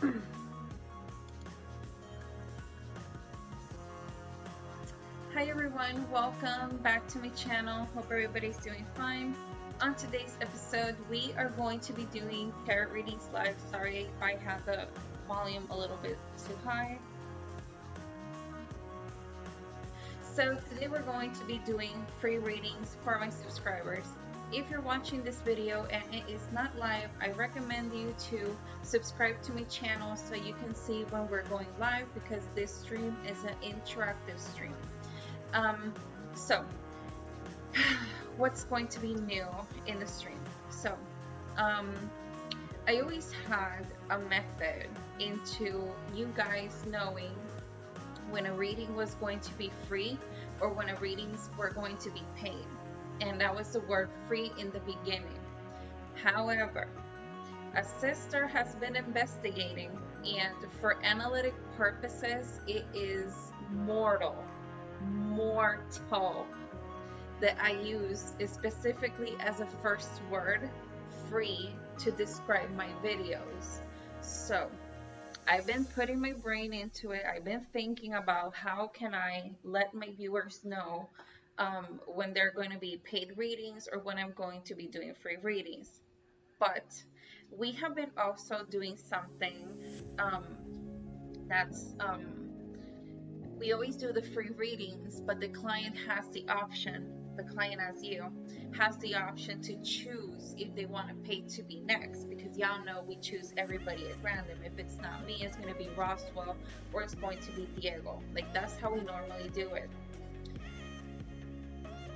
Hi everyone, welcome back to my channel. Hope everybody's doing fine. On today's episode, we are going to be doing tarot readings live. Sorry if I have the volume a little bit too high. So today we're going to be doing free readings for my subscribers. If you're watching this video and it is not live, I recommend you to subscribe to my channel so you can see when we're going live, because this stream is an interactive stream. So what's going to be new in the stream? So I always had a method into you guys knowing when a reading was going to be free or when a readings were going to be paid, and that was the word free in the beginning. However, a sister has been investigating, and for analytic purposes it is mortal that I use specifically as a first word, free, to describe my videos. So I've been putting my brain into it. I've been thinking about how can I let my viewers know when they're going to be paid readings or when I'm going to be doing free readings. But we have been also doing something that's we always do the free readings, but the client has the option, the client as you, has the option to choose if they want to pay to be next, because y'all know we choose everybody at random. If it's not me, it's going to be Roswell or it's going to be Diego. Like, that's how we normally do it.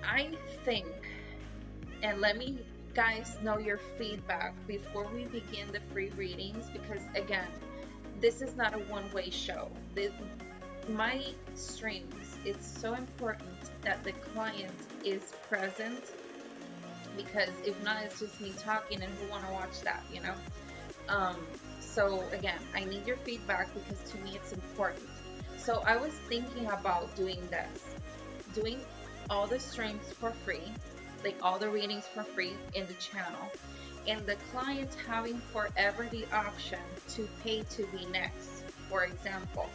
I think, and let me guys know your feedback before we begin the free readings, because again, this is not a one-way show. My streams, it's so important that the client is present, because if not, it's just me talking, and who want to watch that, you know? So again, I need your feedback because to me it's important. So I was thinking about doing this, doing all the streams for free, like all the readings for free in the channel, and the client having forever the option to pay to be next. For example,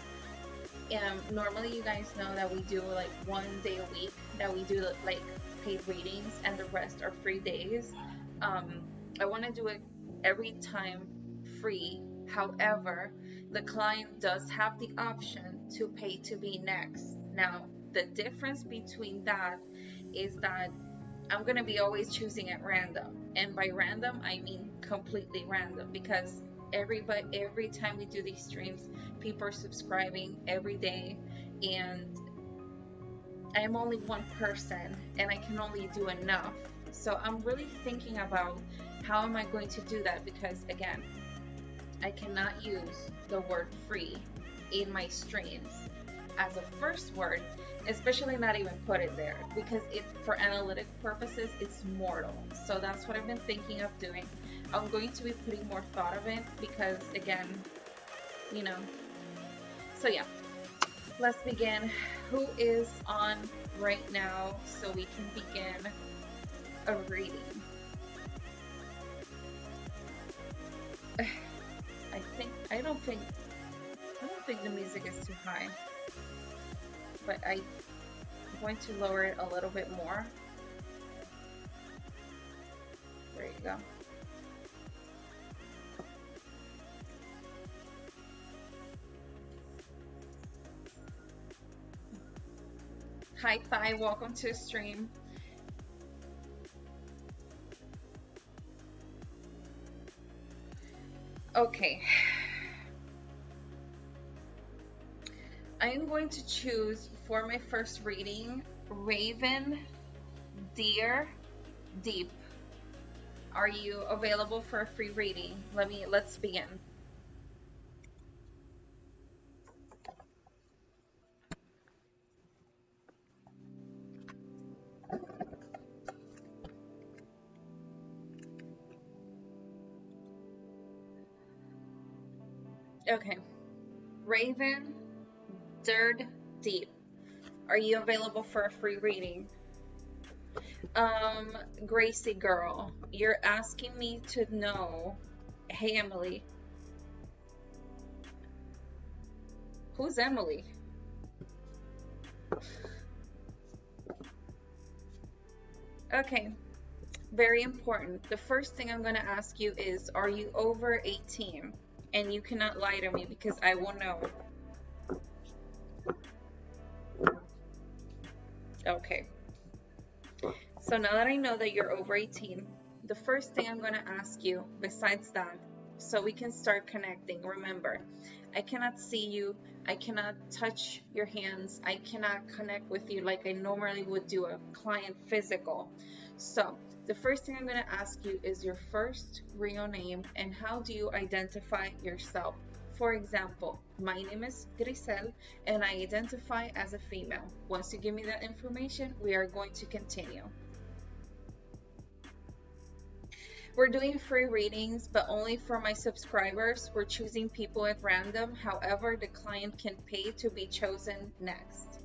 normally you guys know that we do like 1 day a week that we do like paid readings, and the rest are free days. I want to do it every time free. However, the client does have the option to pay to be next. Now, the difference between that is that I'm going to be always choosing at random, and by random I mean completely random, because every time we do these streams, people are subscribing every day, and I am only one person and I can only do enough. So I'm really thinking about how am I going to do that, because again, I cannot use the word free in my streams as a first word, especially not even put it there, because it, for analytic purposes, it's mortal. So that's what I've been thinking of doing. I'm going to be putting more thought of it, because again, you know. So yeah, let's begin. Who is on right now so we can begin a reading? I don't think the music is too high, but I'm going to lower it a little bit more. There you go. Hi Thai, welcome to the stream. Okay. I am going to choose for my first reading, Raven, Deer, Deep. Are you available for a free reading? Let's begin. Okay. Raven, Dirt, Deep. Are you available for a free reading? Gracie girl, you're asking me to know. Hey Emily. Who's Emily? Okay, very important. The first thing I'm going to ask you is, are you over 18? And you cannot lie to me because I will know. Okay. So now that I know that you're over 18, the first thing I'm going to ask you, besides that, so we can start connecting, remember, I cannot see you, I cannot touch your hands, I cannot connect with you like I normally would do a client physical. So the first thing I'm going to ask you is your first real name and how do you identify yourself. For example, my name is Griselle and I identify as a female. Once you give me that information, we are going to continue. We're doing free readings, but only for my subscribers. We're choosing people at random. However, the client can pay to be chosen next.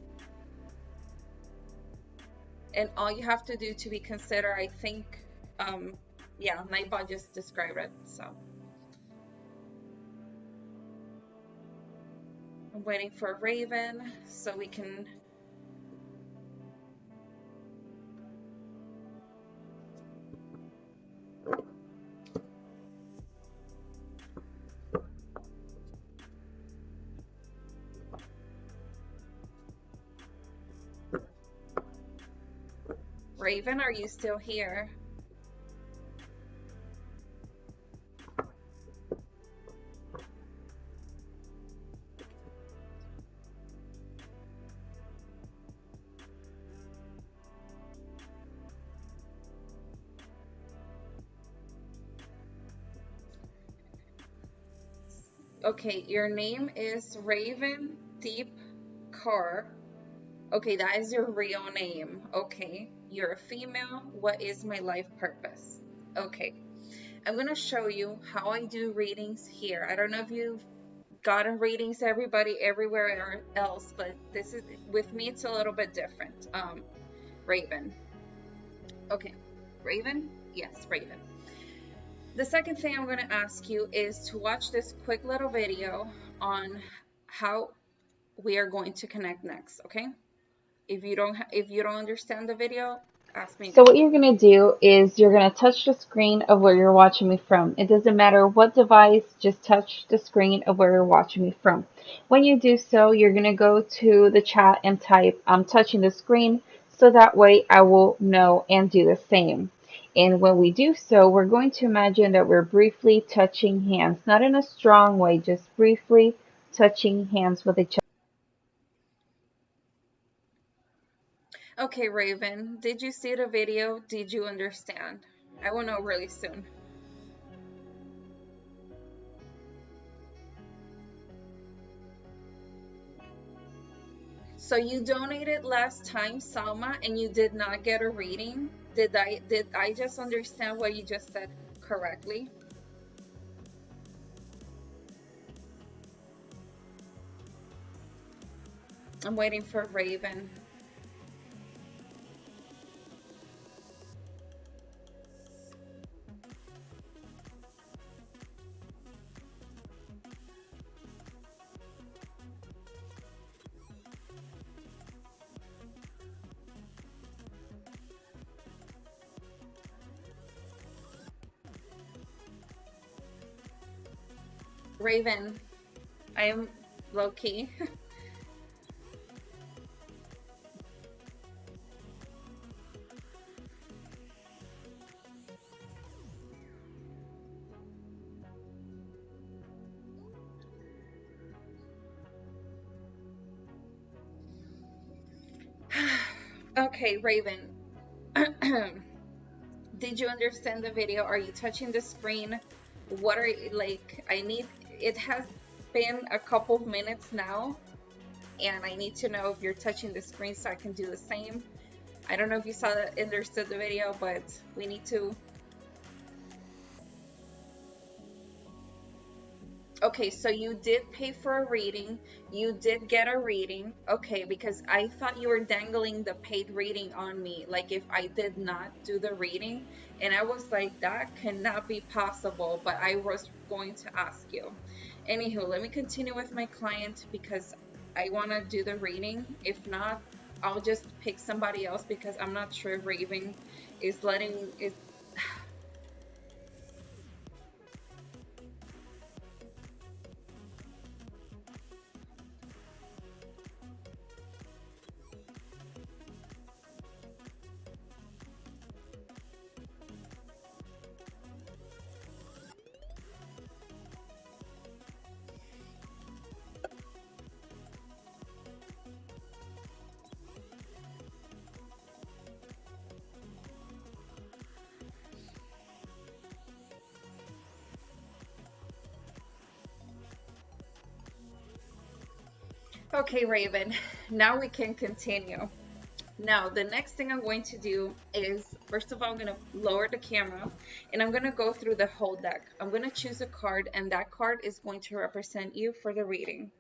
And all you have to do to be considered, I think, yeah, Nightbot just described it, so. I'm waiting for Raven so we can. Raven, are you still here? Okay, your name is Raven Deep Car. Okay, that is your real name. Okay, you're a female. What is my life purpose? Okay, I'm going to show you how I do readings here. I don't know if you've gotten readings everybody everywhere else, but this is, with me, it's a little bit different. Raven. Okay, Raven? Yes, Raven. The second thing I'm going to ask you is to watch this quick little video on how we are going to connect next, okay? If you don't understand the video, ask me So again. what you're going to do is you're going to touch the screen of where you're watching me from. It doesn't matter what device, just touch the screen of where you're watching me from. When you do so, you're going to go to the chat and type, I'm touching the screen, so that way I will know and do the same. And when we do so, we're going to imagine that we're briefly touching hands, not in a strong way, just briefly touching hands with each other. Okay, Raven, did you see the video? Did you understand? I will know really soon. So you donated last time, Salma, and you did not get a reading? Did I just understand what you just said correctly? I'm waiting for Raven. Raven, I am low-key. Okay, Raven. Did you understand the video? Are you touching the screen? What are you, like, it has been a couple of minutes now, and I need to know if you're touching the screen so I can do the same. I don't know if you understood the video, but we need to. Okay, so you did pay for a reading. You did get a reading. Okay, because I thought you were dangling the paid reading on me, like if I did not do the reading. And I was like, that cannot be possible, but I was going to ask you. Anywho, let me continue with my client because I want to do the reading. If not, I'll just pick somebody else because I'm not sure Raven is letting is. Okay, Raven, now we can continue. Now, the next thing I'm going to do is, first of all, I'm going to lower the camera and I'm going to go through the whole deck. I'm going to choose a card, and that card is going to represent you for the reading.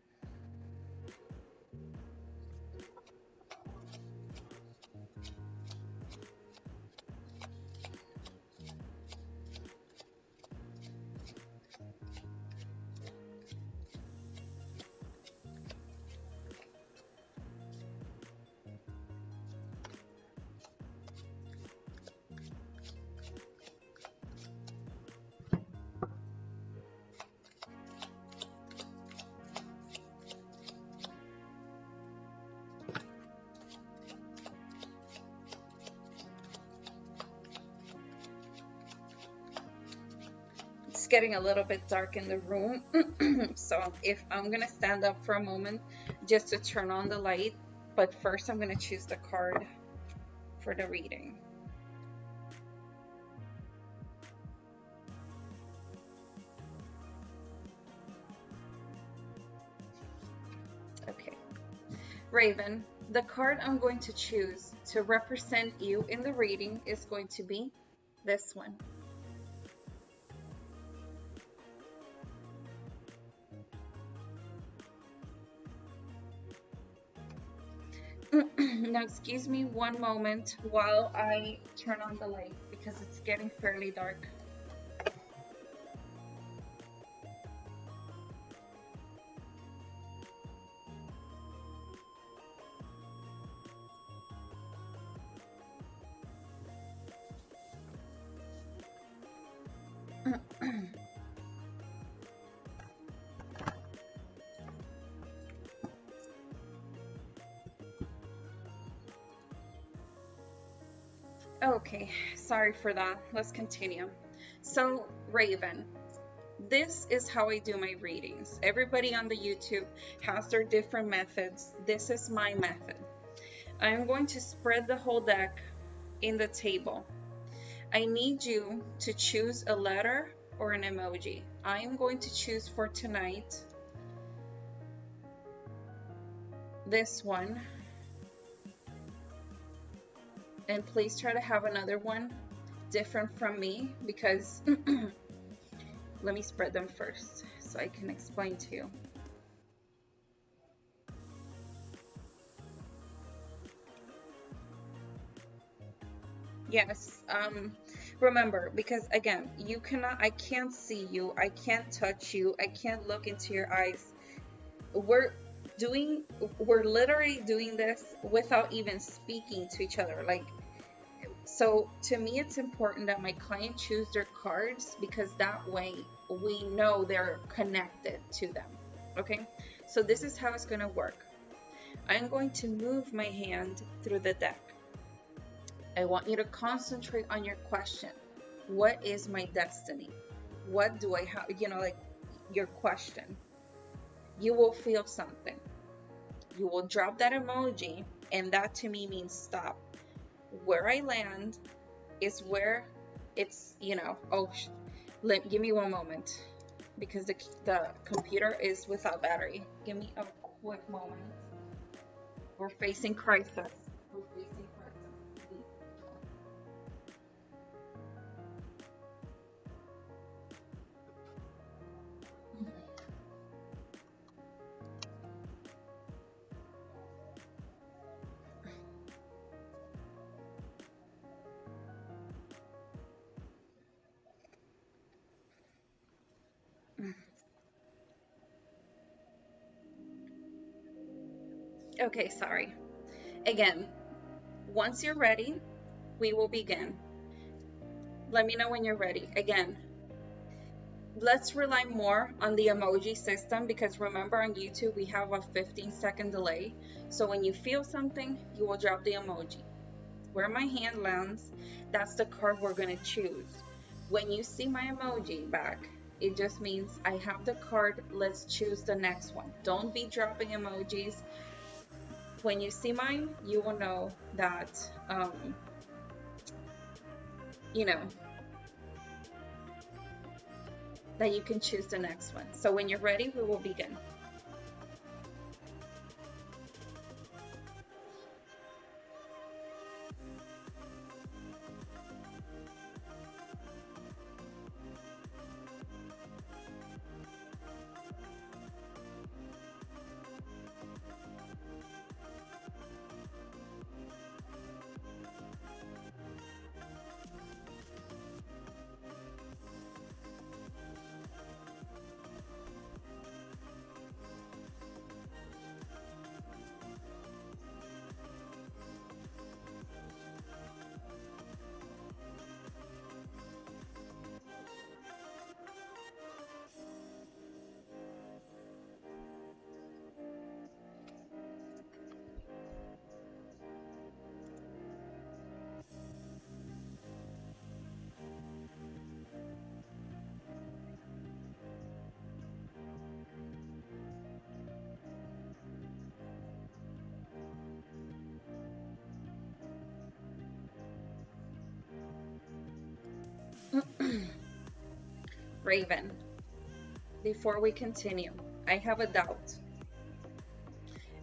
It's getting a little bit dark in the room, so if I'm going to stand up for a moment just to turn on the light, but first I'm going to choose the card for the reading. Okay. Raven, the card I'm going to choose to represent you in the reading is going to be this one. Now, excuse me one moment while I turn on the light because it's getting fairly dark. Okay, sorry for that. Let's continue. So, Raven, this is how I do my readings. Everybody on the YouTube has their different methods. This is my method. I'm going to spread the whole deck in the table. I need you to choose a letter or an emoji. I am going to choose for tonight this one. And please try to have another one different from me because let me spread them first so I can explain to you. Yes, remember, because again, I can't see you, I can't touch you, I can't look into your eyes. We're literally doing this without even speaking to each other. Like, so to me, it's important that my client choose their cards because that way we know they're connected to them. Okay, so this is how it's going to work. I'm going to move my hand through the deck. I want you to concentrate on your question. What is my destiny? What do I have? Like your question. You will feel something. You will drop that emoji, and that to me means stop. Where I land is where it's, oh, give me one moment because the computer is without battery. Give me a quick moment. We're facing crisis. We're facing crisis. Okay, sorry. Again, once you're ready, we will begin. Let me know when you're ready. Again, let's rely more on the emoji system because remember on YouTube we have a 15-second delay. So when you feel something, you will drop the emoji. Where my hand lands, that's the card we're going to choose. When you see my emoji back, it just means I have the card. Let's choose the next one. Don't be dropping emojis. When you see mine, you will know that, you know, that you can choose the next one. So when you're ready, we will begin. Raven, before we continue, I have a doubt.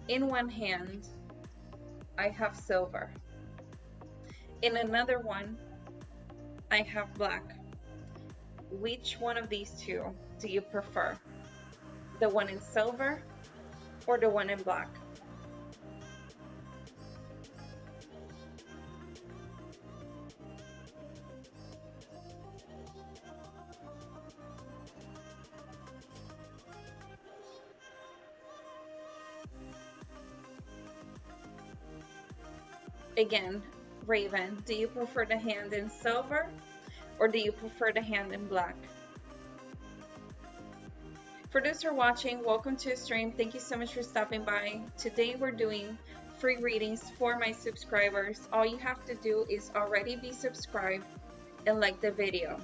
In one hand, I have silver. In another one, I have black. Which one of these two do you prefer? The one in silver or the one in black? Again, Raven, do you prefer the hand in silver or do you prefer the hand in black? For those who are watching, welcome to the stream. Thank you so much for stopping by. Today we're doing free readings for my subscribers. All you have to do is already be subscribed and like the video.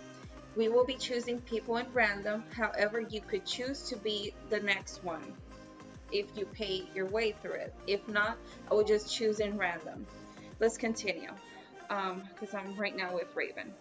We will be choosing people at random. However, you could choose to be the next one if you pay your way through it. If not, I will just choose in random. Let's continue because I'm right now with Raven.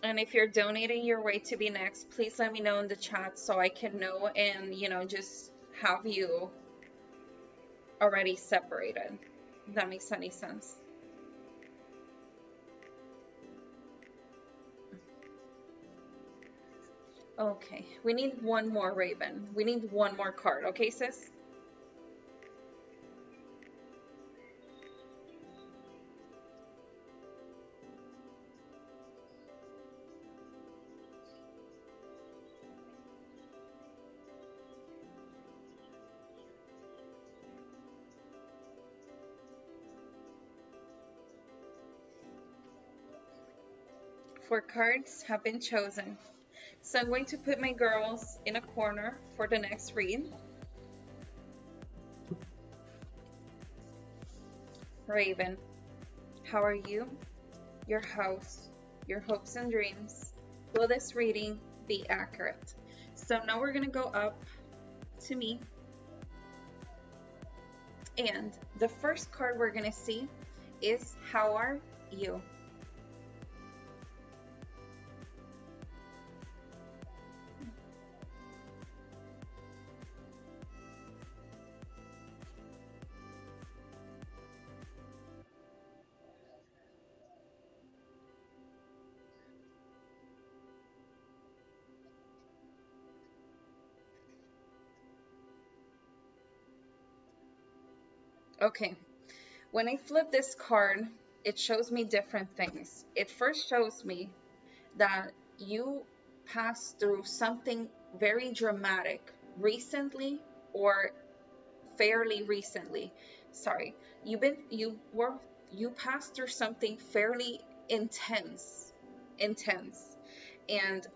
And if you're donating your way to be next, please let me know in the chat so I can know and, just have you already separated. If that makes any sense. Okay, we need one more Raven. We need one more card, okay, sis? Four cards have been chosen. So I'm going to put my girls in a corner for the next read. Raven, how are you? Your house, your hopes and dreams. Will this reading be accurate? So now we're going to go up to me. And the first card we're going to see is how are you? Okay, when I flip this card, it shows me different things. It first shows me that you passed through something very dramatic recently, or fairly recently. Sorry, you passed through something fairly intense, and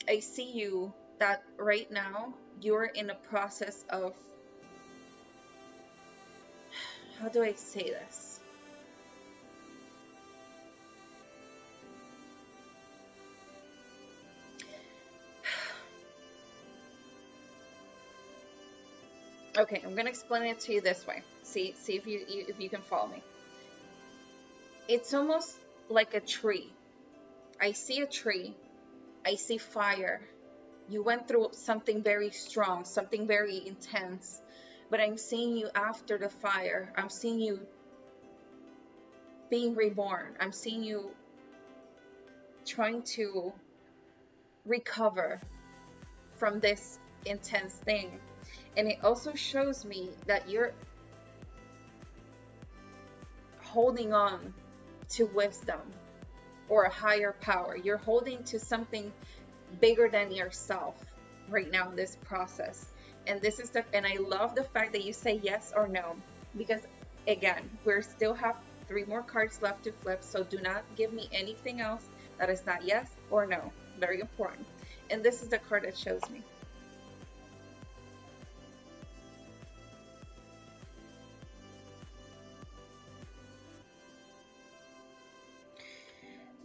I see you that right now you're in a process of, how do I say this? Okay, I'm gonna explain it to you this way. See if you can follow me. It's almost like a tree. I see a tree. I see fire. You went through something very strong, something very intense, but I'm seeing you after the fire. I'm seeing you being reborn. I'm seeing you trying to recover from this intense thing. And it also shows me that you're holding on to wisdom or a higher power. You're holding to something bigger than yourself right now in this process. And this is and I love the fact that you say yes or no, because again, we still have 3 more cards left to flip, so do not give me anything else that is not yes or no. Very important. And this is the card that shows me.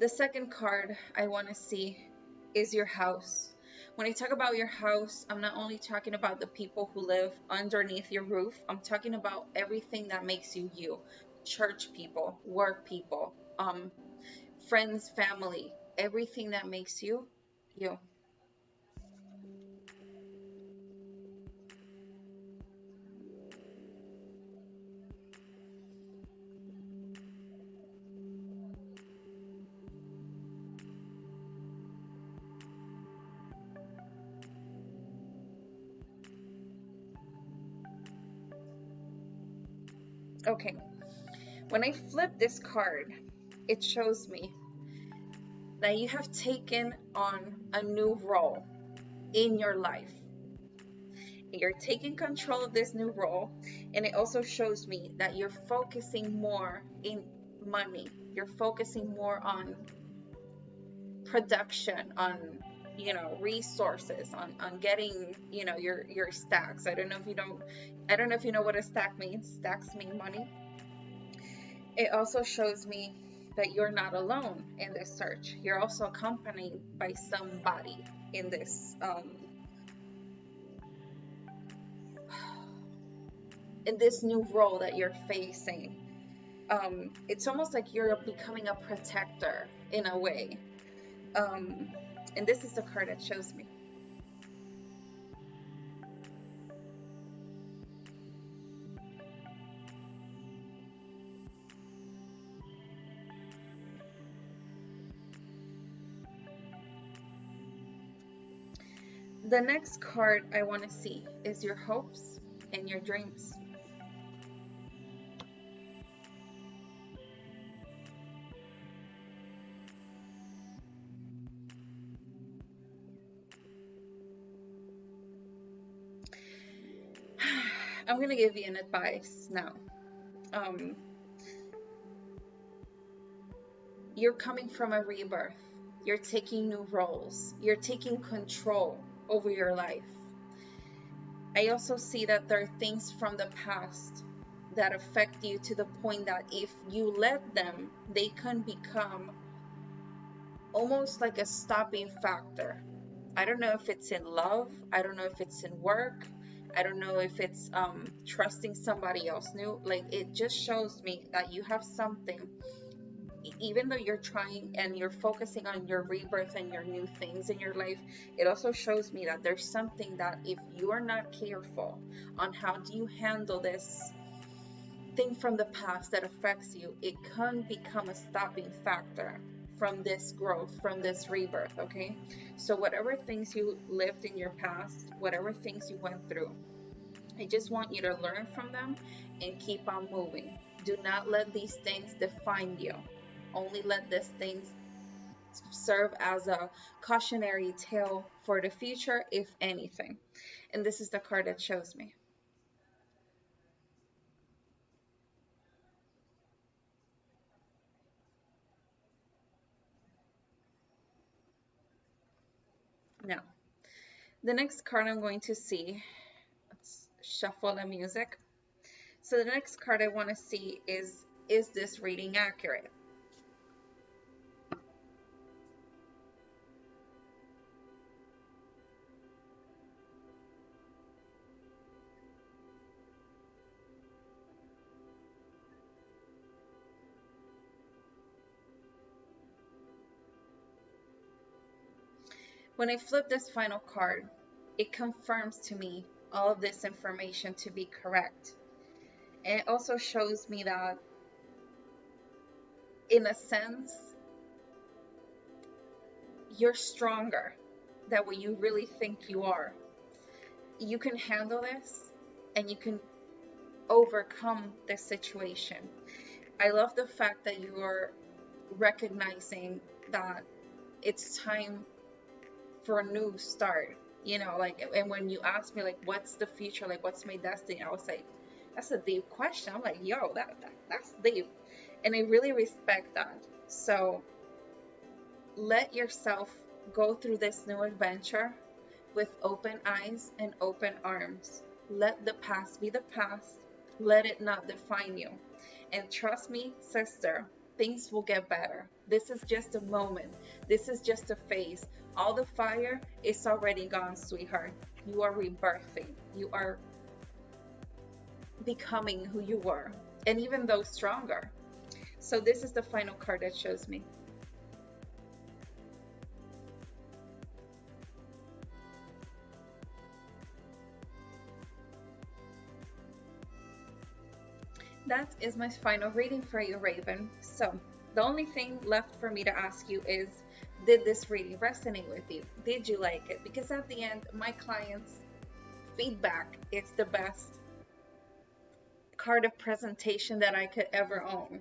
The second card I want to see is your house. When I talk about your house, I'm not only talking about the people who live underneath your roof, I'm talking about everything that makes you you. Church people, work people, friends, family, everything that makes you you. Okay, when I flip this card, it shows me that you have taken on a new role in your life. You're taking control of this new role, and it also shows me that you're focusing more in money. You're focusing more on production, on resources, on getting your stacks. I don't know if you know what a stack means. Stacks mean money. It also shows me that you're not alone in this search. You're also accompanied by somebody in this new role that you're facing. It's almost like you're becoming a protector in a way. And this is the card that shows me. The next card I want to see is your hopes and your dreams. I'm going to give you an advice now. Um, you're coming from a rebirth. You're taking new roles. You're taking control over your life. I also see that there are things from the past that affect you to the point that if you let them, they can become almost like a stopping factor. I don't know if it's in love. I don't know if it's in work. I don't know if it's trusting somebody else new. Like, it just shows me that you have something, even though you're trying and you're focusing on your rebirth and your new things in your life, it also shows me that there's something that if you are not careful on how do you handle this thing from the past that affects you, it can become a stopping factor from this growth, from this rebirth. Okay, so whatever things you lived in your past, whatever things you went through, I just want you to learn from them and keep on moving. Do not let these things define you. Only let these things serve as a cautionary tale for the future, if anything. And this is the card that shows me. Now, the next card I'm going to see, let's shuffle the music. So the next card I want to see is this reading accurate? When I flip this final card, it confirms to me all of this information to be correct. And it also shows me that, in a sense, you're stronger than what you really think you are. You can handle this and you can overcome this situation. I love the fact that you are recognizing that it's time for a new start. Like, and when you ask me, like, what's the future, like, what's my destiny, I was like, that's a deep question. I'm like, yo, that's deep. And I really respect that. So let yourself go through this new adventure with open eyes and open arms. Let the past be the past. Let it not define you. And trust me, sister, things will get better. This is just a moment. This is just a phase. All the fire is already gone, sweetheart. You are rebirthing. You are becoming who you were. And even though stronger. So this is the final card that shows me. That is my final reading for you, Raven. So the only thing left for me to ask you is, did this reading resonate with you? Did you like it? Because at the end, my clients' feedback is the best card of presentation that I could ever own.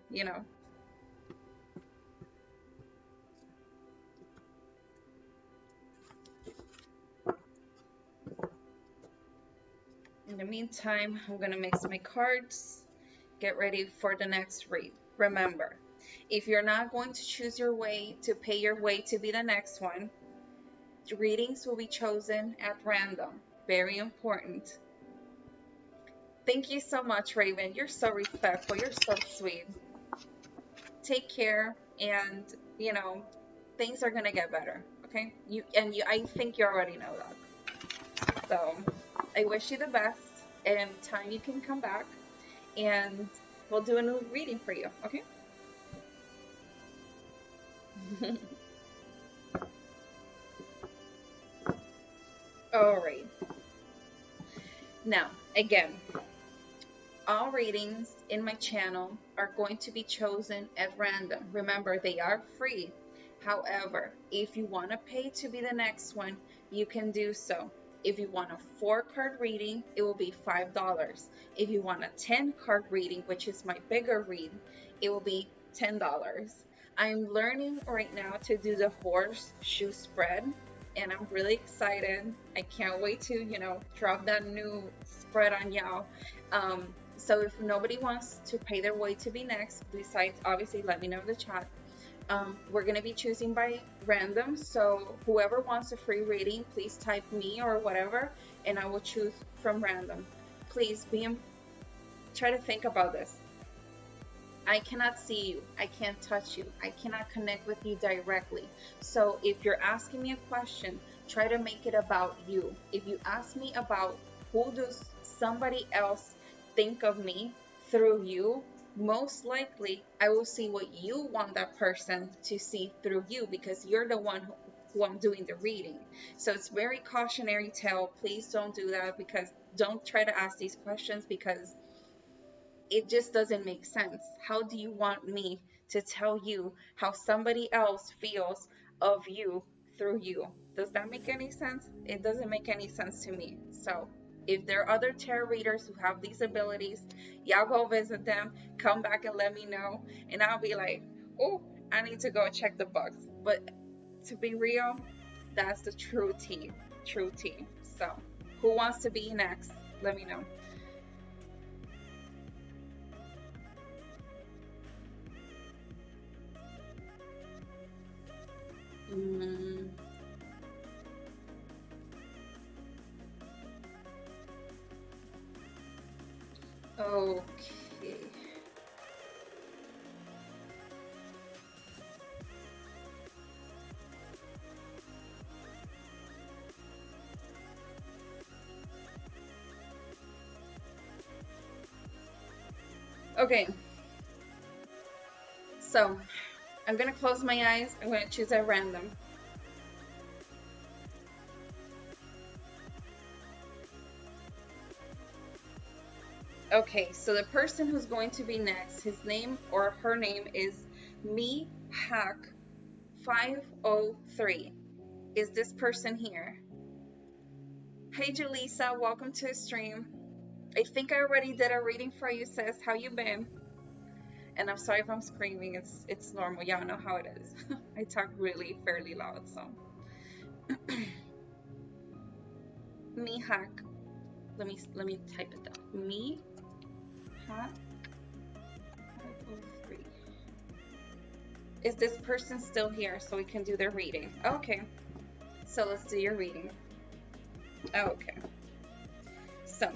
In the meantime, I'm going to mix my cards, get ready for the next read. Remember, if you're not going to choose your way to pay your way to be the next one, readings will be chosen at random. Very important. Thank you so much, Raven. You're so respectful. You're so sweet. Take care, and things are gonna get better. Okay? I think you already know that. So I wish you the best. And time you can come back, and we'll do a new reading for you. Okay? All right. Now, again, all readings in my channel are going to be chosen at random. Remember, they are free. However, if you want to pay to be the next one, you can do so. If you want a 4-card reading, it will be $5. If you want a 10-card reading, which is my bigger read, it will be $10. I'm learning right now to do the horseshoe spread, and I'm really excited. I can't wait to, drop that new spread on y'all. So if nobody wants to pay their way to be next, besides, obviously, let me know in the chat. We're going to be choosing by random. So whoever wants a free reading, please type me or whatever, and I will choose from random. Please try to think about this. I cannot see you. I can't touch you. I cannot connect with you directly. So if you're asking me a question, try to make it about you. If you ask me about who does somebody else think of me through you, most likely I will see what you want that person to see through you, because you're the one who I'm doing the reading. So it's very cautionary tale. Please don't do that, because don't try to ask these questions, because it just doesn't make sense. How do you want me to tell you how somebody else feels of you through you? Does that make any sense? It doesn't make any sense to me. So If there are other tarot readers who have these abilities, y'all go visit them, come back and let me know, and I'll be like, oh, I need to go check the books. But to be real, that's the true tea. True tea. So, who wants to be next? Let me know. Mm, okay. Okay. So, I'm gonna close my eyes. I'm gonna choose at random. Okay, so the person who's going to be next, his name or her name is Me Hack 503. Is this person here? Hey Julissa, welcome to the stream. I think I already did a reading for you, sis. How you been? And I'm sorry if I'm screaming. It's normal. Y'all know how it is. I talk really fairly loud, so. Me Hack. Let me type it down. Me Hack 503. Is this person still here so we can do their reading? Okay. So let's do your reading. Okay. So,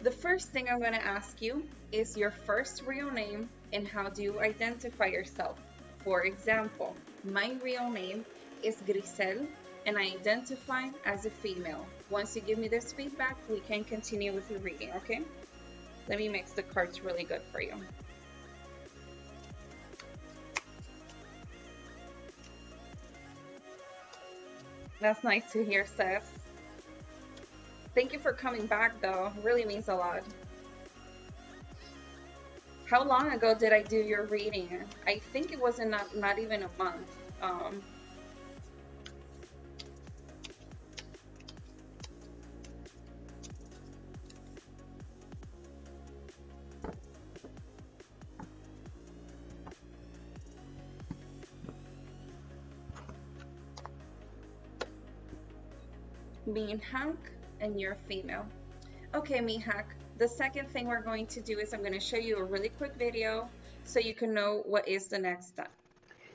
the first thing I'm going to ask you is your first real name and how do you identify yourself. For example, my real name is Griselle and I identify as a female. Once you give me this feedback, we can continue with the reading, okay? Let me mix the cards really good for you. That's nice to hear, sis. Thank you for coming back, though. It really means a lot. How long ago did I do your reading? I think it wasn't not even a month. Mihak, and you're female. Okay, Mihak. The second thing we're going to do is I'm going to show you a really quick video so you can know what is the next step.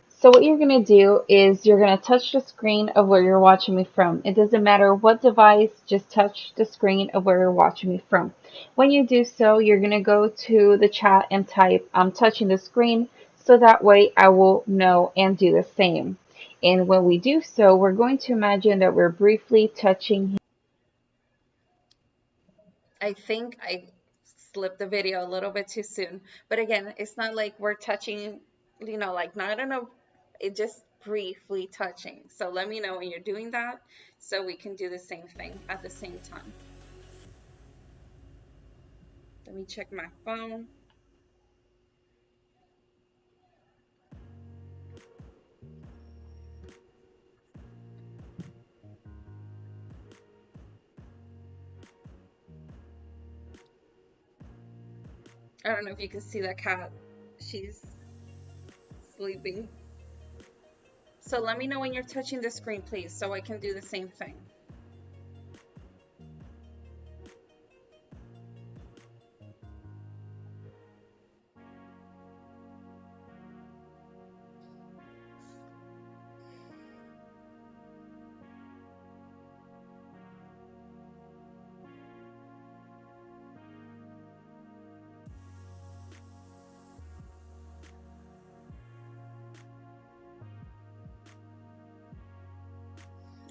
So what you're going to do is you're going to touch the screen of where you're watching me from. It doesn't matter what device, just touch the screen of where you're watching me from. When you do so, you're going to go to the chat and type, I'm touching the screen, so that way I will know and do the same. And when we do so, we're going to imagine that we're briefly touching. I think I slipped the video a little bit too soon. But again, it's not like we're touching, like not in a, it just briefly touching. So let me know when you're doing that so we can do the same thing at the same time. Let me check my phone. I don't know if you can see that cat. She's sleeping. So let me know when you're touching the screen, please, so I can do the same thing.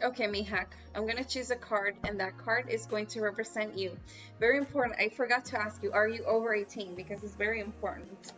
Okay, Mihak, I'm going to choose a card, and that card is going to represent you. Very important. I forgot to ask you, are you over 18? Because it's very important.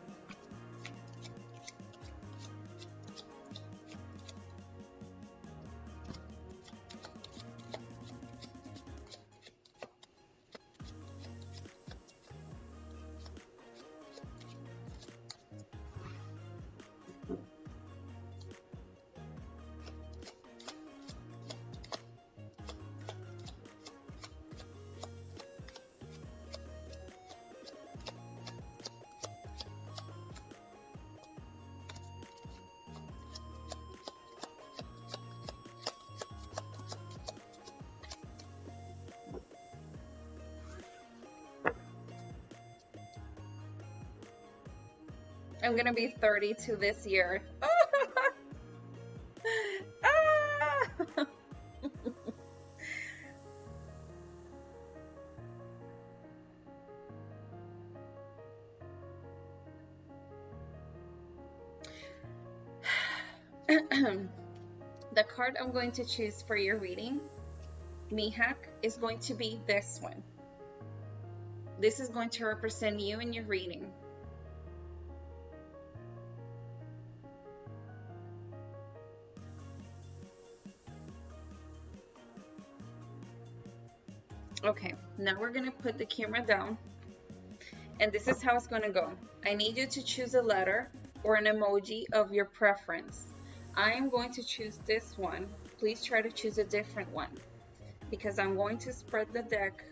I'm gonna be 32 this year. Ah! The card I'm going to choose for your reading, Mihak, is going to be this one. This is going to represent you in your reading. Okay, now we're going to put the camera down. And this is how it's going to go. I need you to choose a letter or an emoji of your preference. I am going to choose this one. Please try to choose a different one because I'm going to spread the deck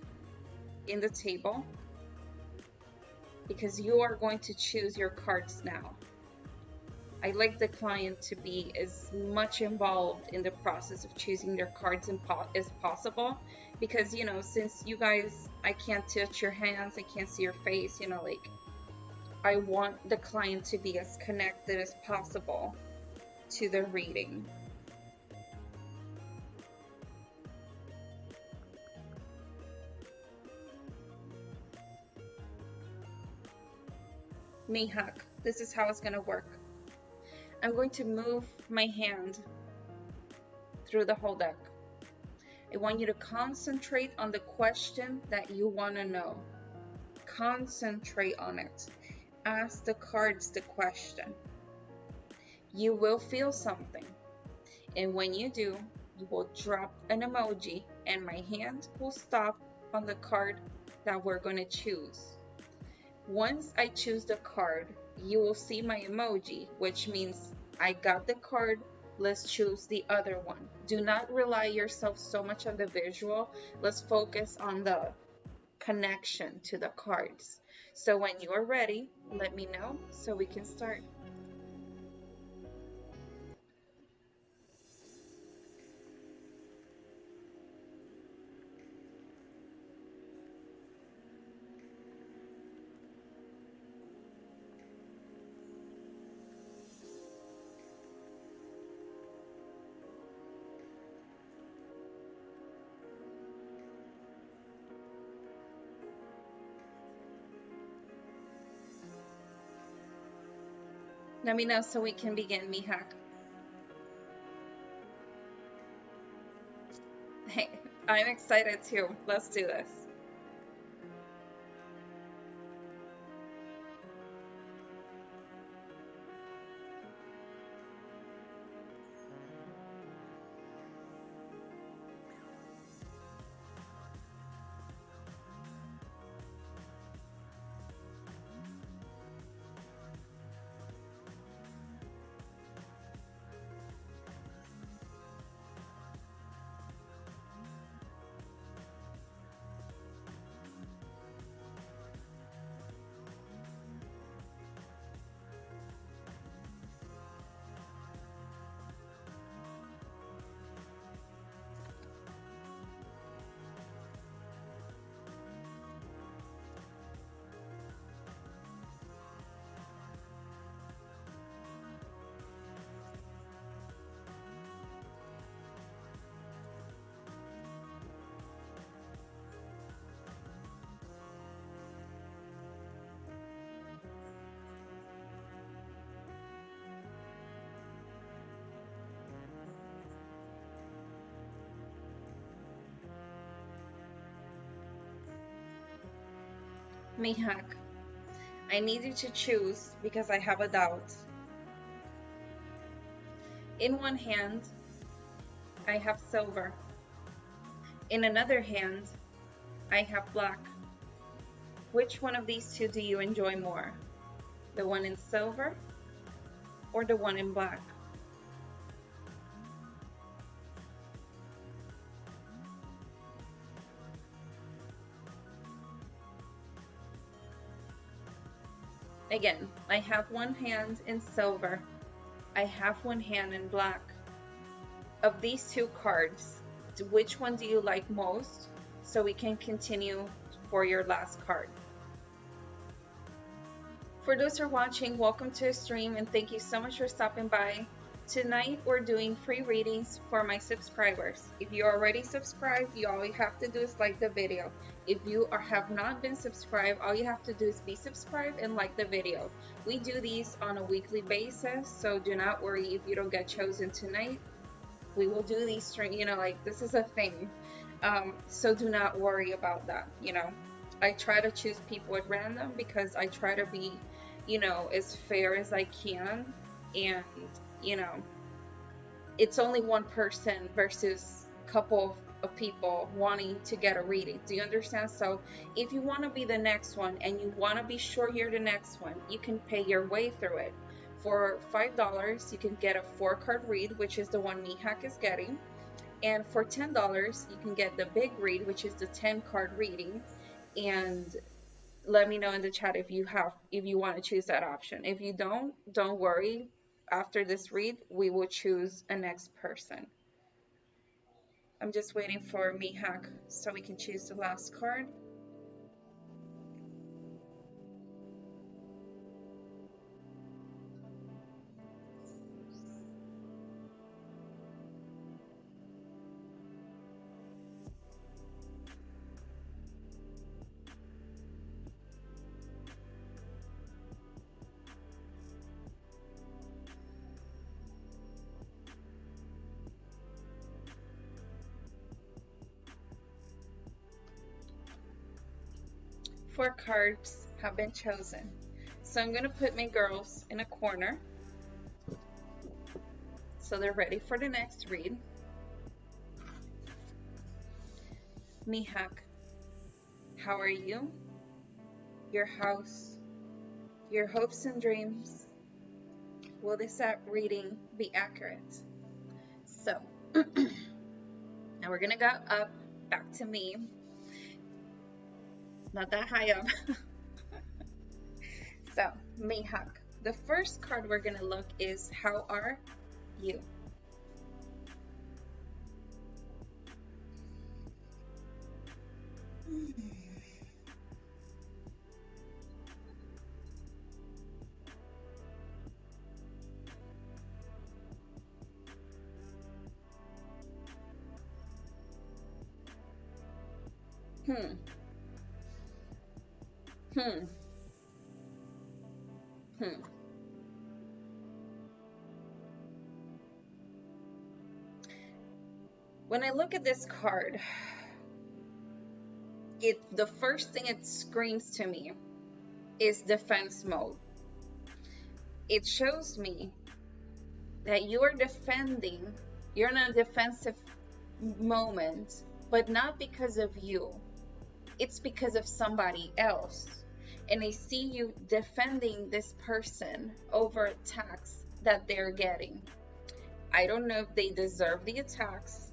in the table because you are going to choose your cards now. I like the client to be as much involved in the process of choosing their cards as possible because, you know, since you guys, I can't touch your hands, I can't see your face, you know, like I want the client to be as connected as possible to the reading. Mihak, this is how it's going to work. I'm going to move my hand through the whole deck. I want you to concentrate on the question that you want to know. Concentrate on it. Ask the cards the question. You will feel something. And when you do, you will drop an emoji and my hand will stop on the card that we're going to choose. Once I choose the card, you will see my emoji, which means I got the card. Let's choose the other one. Do not rely yourself so much on the visual. Let's focus on the connection to the cards. So when you are ready, let me know so we can start. Let me know so we can begin, Mihak. Hey, I'm excited too. Let's do this. Mihak, I need you to choose because I have a doubt. In one hand, I have silver. In another hand, I have black. Which one of these two do you enjoy more? The one in silver or the one in black? Again, I have one hand in silver. I have one hand in black. Of these two cards, which one do you like most? So we can continue for your last card. For those who are watching, welcome to the stream and thank you so much for stopping by. Tonight we're doing free readings for my subscribers. If you're already subscribed, all you have to do is like the video. If you have not been subscribed, all you have to do is be subscribed and like the video. We do these on a weekly basis, so do not worry if you don't get chosen tonight. We will do these streams, like this is a thing. So do not worry about that, I try to choose people at random because I try to be, as fair as I can. And, it's only one person versus a couple of people wanting to get a reading. Do you understand? So if you want to be the next one and you want to be sure you're the next one, you can pay your way through it. For $5, you can get a 4-card read, which is the one Mihak is getting. And for $10, you can get the big read, which is the 10-card reading. And let me know in the chat if you want to choose that option. If you don't worry. After this read, we will choose a next person. I'm just waiting for Mihak so we can choose the last card. Four cards have been chosen. So I'm going to put my girls in a corner so they're ready for the next read. Mihak, how are you? Your house, your hopes and dreams. Will this reading be accurate? So, now we're going to go up, back to me. Not that high up. So, Mihak, the first card we're going to look is how are you? When I look at this card, the first thing it screams to me is defense mode. It shows me that you are defending, you're in a defensive moment, but not because of you. It's because of somebody else. And I see you defending this person over attacks that they're getting. I don't know if they deserve the attacks.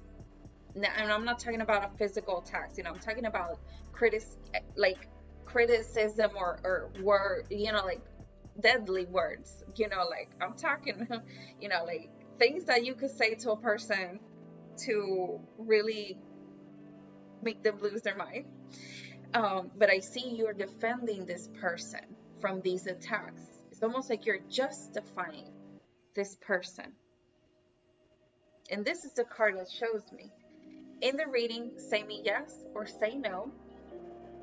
Now, and I'm not talking about a physical attacks, I'm talking about criticism or word, like deadly words, like I'm talking, like things that you could say to a person to really make them lose their mind. But I see you're defending this person from these attacks. It's almost like you're justifying this person. And this is the card that shows me. In the reading, say me yes or say no,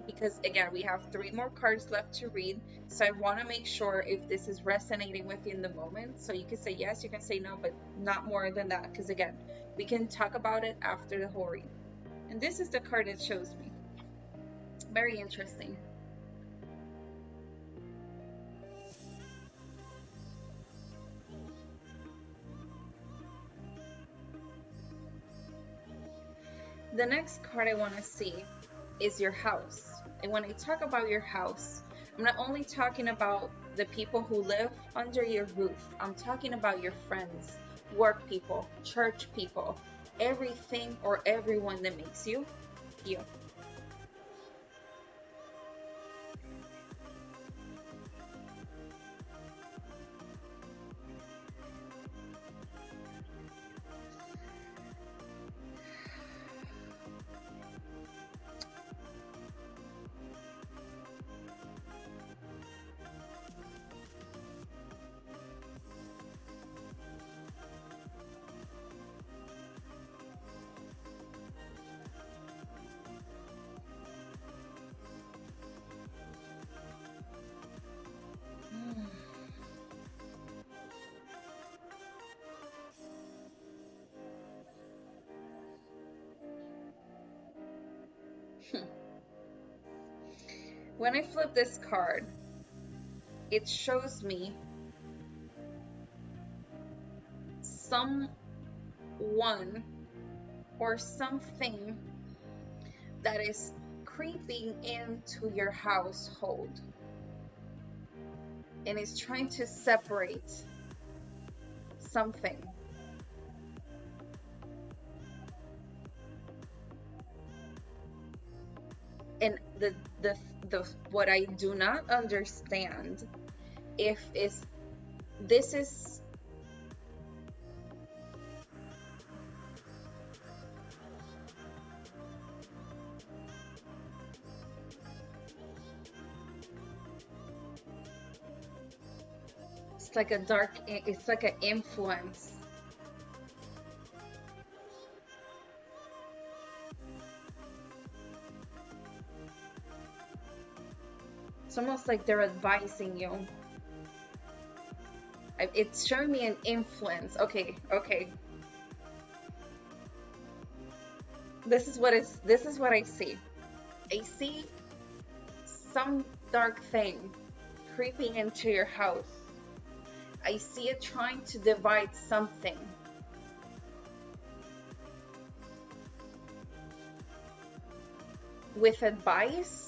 because again, we have 3 more cards left to read. So I want to make sure if this is resonating with you in the moment. So you can say yes, you can say no, but not more than that. Because again, we can talk about it after the whole read. And this is the card that shows me. Very interesting. The next card I want to see is your house. And when I talk about your house, I'm not only talking about the people who live under your roof. I'm talking about your friends, work people, church people, everything or everyone that makes you, you. When I flip this card, it shows me someone or something that is creeping into your household and is trying to separate something. And the what I do not understand if this is it's like a dark, it's like an influence. It's almost like they're advising you. It's showing me an influence. Okay. This is what I see. I see some dark thing creeping into your house. I see it trying to divide something. With advice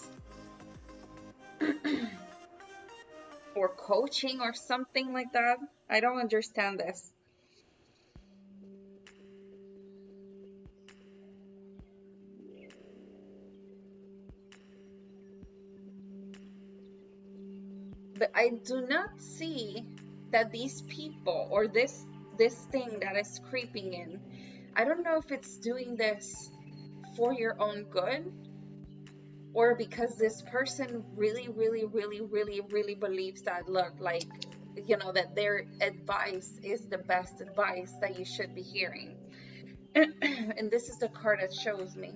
or coaching or something like that. I don't understand this. But I do not see that these people or this thing that is creeping in, I don't know if it's doing this for your own good or because this person really believes that, look, like, you know, that their advice is the best advice that you should be hearing. And this is the card that shows me.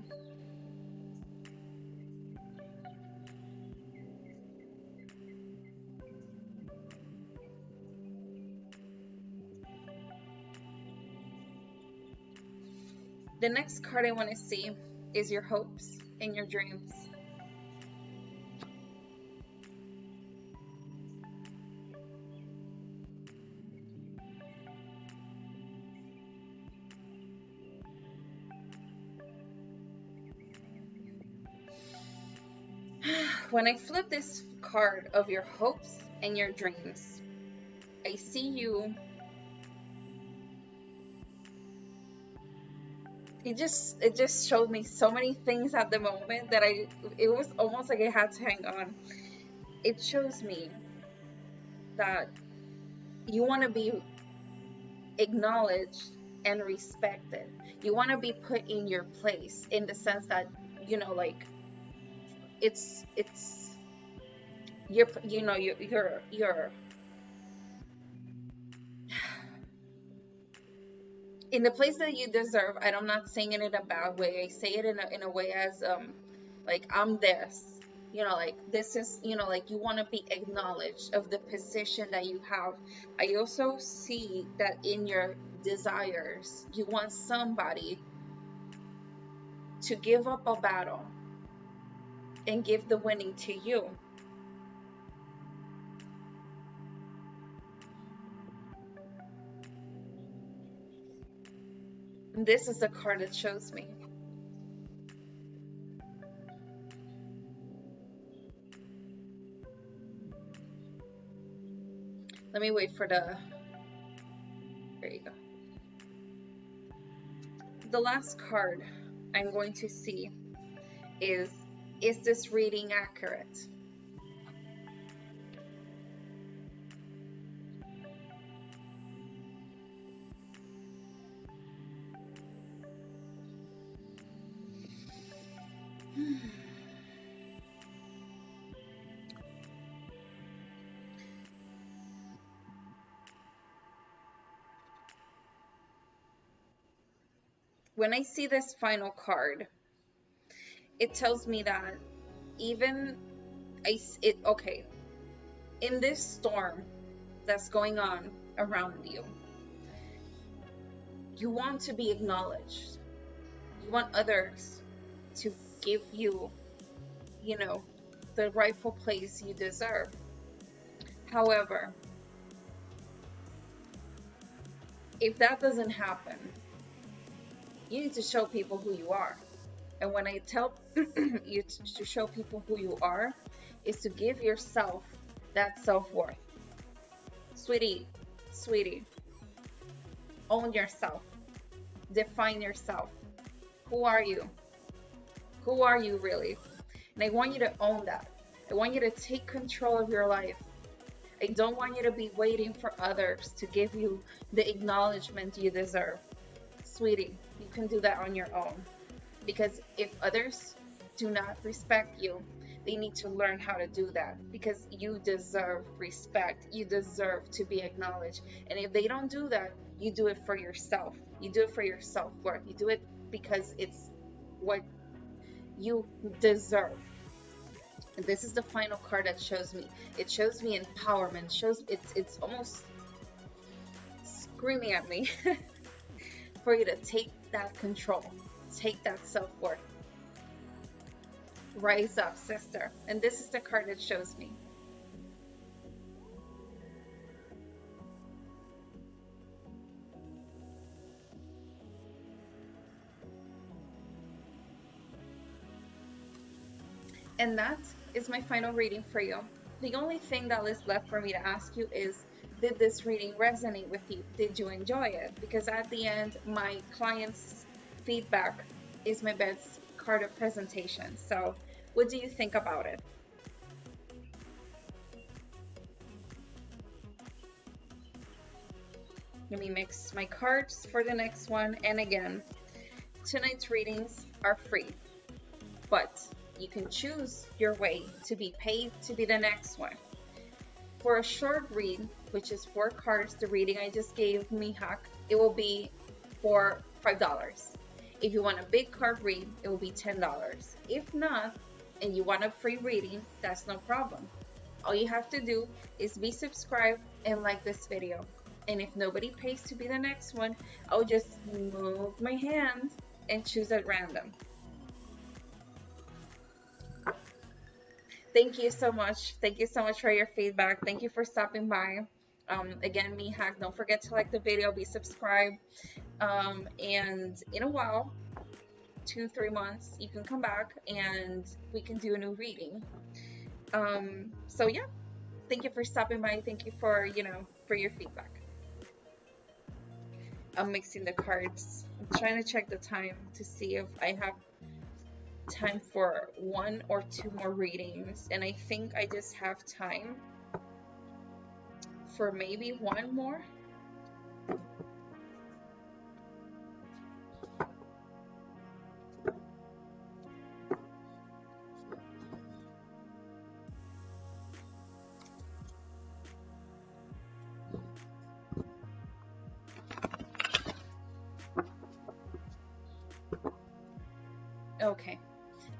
The next card I want to see is your hopes and your dreams. When I flip this card of your hopes and your dreams, I see you. It just showed me so many things at the moment that it was almost like I had to hang on. It shows me that you want to be acknowledged and respected. You want to be put in your place, in the sense that, you know, like, it's you're in the place that you deserve. I'm not saying it in a bad way. I say it in a way as like, I'm this, you know, like, this is, you know, like, you want to be acknowledged of the position that you have. I also see that in your desires, you want somebody to give up a battle and give the winning to you. And this is the card that shows me. Let me wait for the, there you go. The last card I'm going to see is this reading accurate? When I see this final card, it tells me that even okay, in this storm that's going on around you, you want to be acknowledged. You want others give you, you know, the rightful place you deserve. However, if that doesn't happen, you need to show people who you are. And when I tell you to show people who you are, is to give yourself that self-worth. Sweetie, sweetie, own yourself. Define yourself. Who are you? Who are you really? And I want you to own that. I want you to take control of your life. I don't want you to be waiting for others to give you the acknowledgement you deserve. Sweetie, you can do that on your own. Because if others do not respect you, they need to learn how to do that, because you deserve respect. You deserve to be acknowledged. And if they don't do that, you do it for yourself. You do it for your self-worth. You do it because it's what you deserve. And this is the final card that shows me. It shows me empowerment. Shows it's almost screaming at me for you to take that control. Take that self-worth. Rise up, sister. And this is the card that shows me. And that is my final reading for you. The only thing that is left for me to ask you is, did this reading resonate with you? Did you enjoy it? Because at the end, my client's feedback is my best card of presentation. So what do you think about it? Let me mix my cards for the next one. And again, tonight's readings are free, but you can choose your way to be paid to be the next one. For a short read, which is 4 cards, the reading I just gave Mihak, it will be for $5. If you want a big card read, it will be $10. If not, and you want a free reading, that's no problem. All you have to do is be subscribed and like this video. And if nobody pays to be the next one, I'll just move my hand and choose at random. Thank you so much. Thank you so much for your feedback. Thank you for stopping by. Again, Mihak, don't forget to like the video, be subscribed. And in a while, 2-3 months, you can come back and we can do a new reading. So yeah, thank you for stopping by. Thank you for, for your feedback. I'm mixing the cards. I'm trying to check the time to see if I have time for 1 or 2 more readings, and I think I just have time for maybe 1 more. Okay,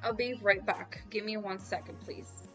I'll be right back. Give me 1 second, please.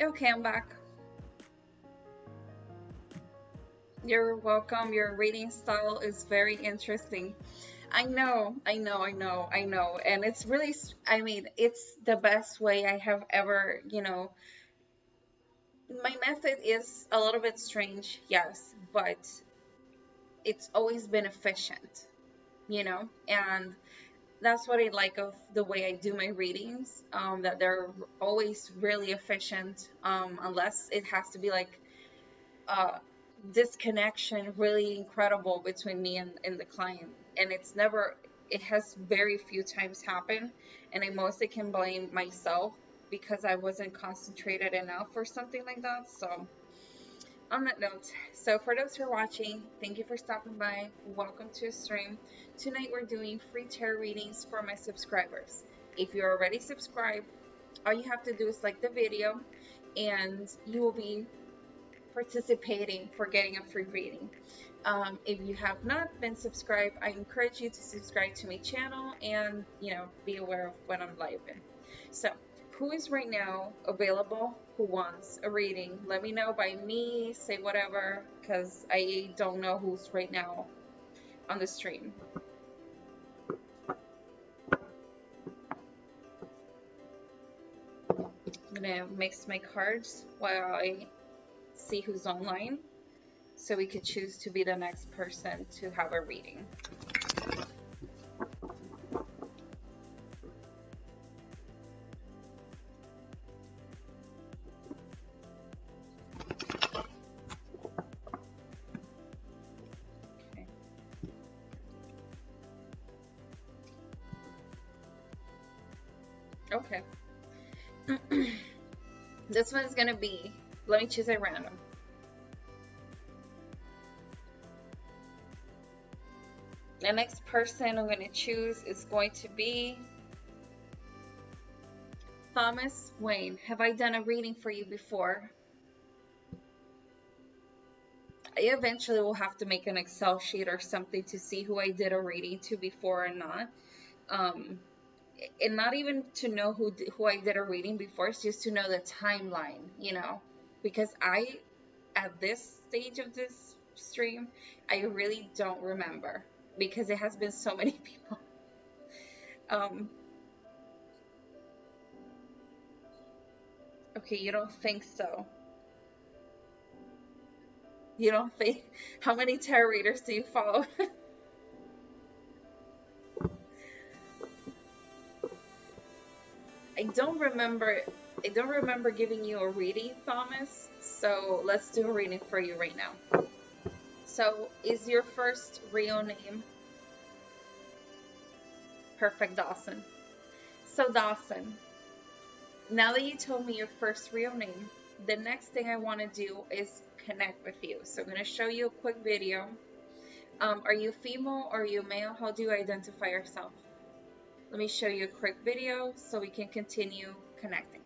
Okay, I'm back. You're welcome. Your reading style is very interesting. I know, I know, I know, I know. And it's really, I mean, it's the best way I have ever, my method is a little bit strange, yes, but it's always been efficient, and that's what I like of the way I do my readings, that they're always really efficient, unless it has to be like uh, disconnection really incredible between me and the client. And it has very few times happened. And I mostly can blame myself because I wasn't concentrated enough or something like that. So, on that note, so for those who are watching, thank you for stopping by. Welcome to a stream. Tonight we're doing free tarot readings for my subscribers. If you're already subscribed, all you have to do is like the video and you will be participating for getting a free reading. If you have not been subscribed, I encourage you to subscribe to my channel and, be aware of when I'm live in. So, who is right now available? Who wants a reading? Let me know by me, say whatever, because I don't know who's right now on the stream. I'm gonna mix my cards while I see who's online so we could choose to be the next person to have a reading. Okay. This one's gonna be, let me choose at random. The next person I'm gonna choose is going to be Thomas Wayne. Have I done a reading for you before? I eventually will have to make an Excel sheet or something to see who I did a reading to before or not. And not even to know who I did a reading before, it's just to know the timeline, because at this stage of this stream, I really don't remember because it has been so many people. Okay, you don't think so? You don't think? How many tarot readers do you follow? I don't remember. I don't remember giving you a reading, Thomas. So let's do a reading for you right now. So, is your first real name? Perfect, Dawson. So, Dawson, now that you told me your first real name, the next thing I want to do is connect with you. So, I'm going to show you a quick video. Are you female or are you male? How do you identify yourself? Let me show you a quick video so we can continue connecting.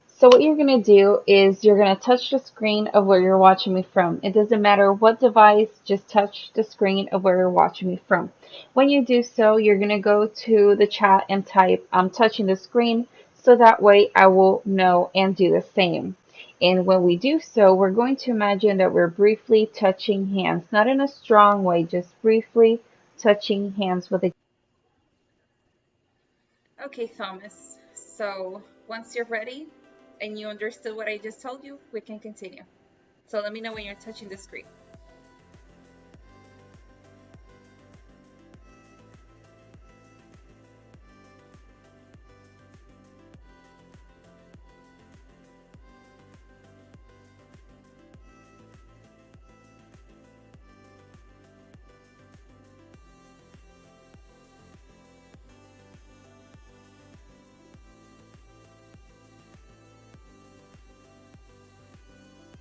So what you're going to do is you're going to touch the screen of where you're watching me from. It doesn't matter what device, just touch the screen of where you're watching me from. When you do so, you're going to go to the chat and type, I'm touching the screen, so that way I will know and do the same. And when we do so, we're going to imagine that we're briefly touching hands, not in a strong way, just briefly touching hands with a. Okay, Thomas. So once you're ready and you understood what I just told you, we can continue. So let me know when you're touching the screen.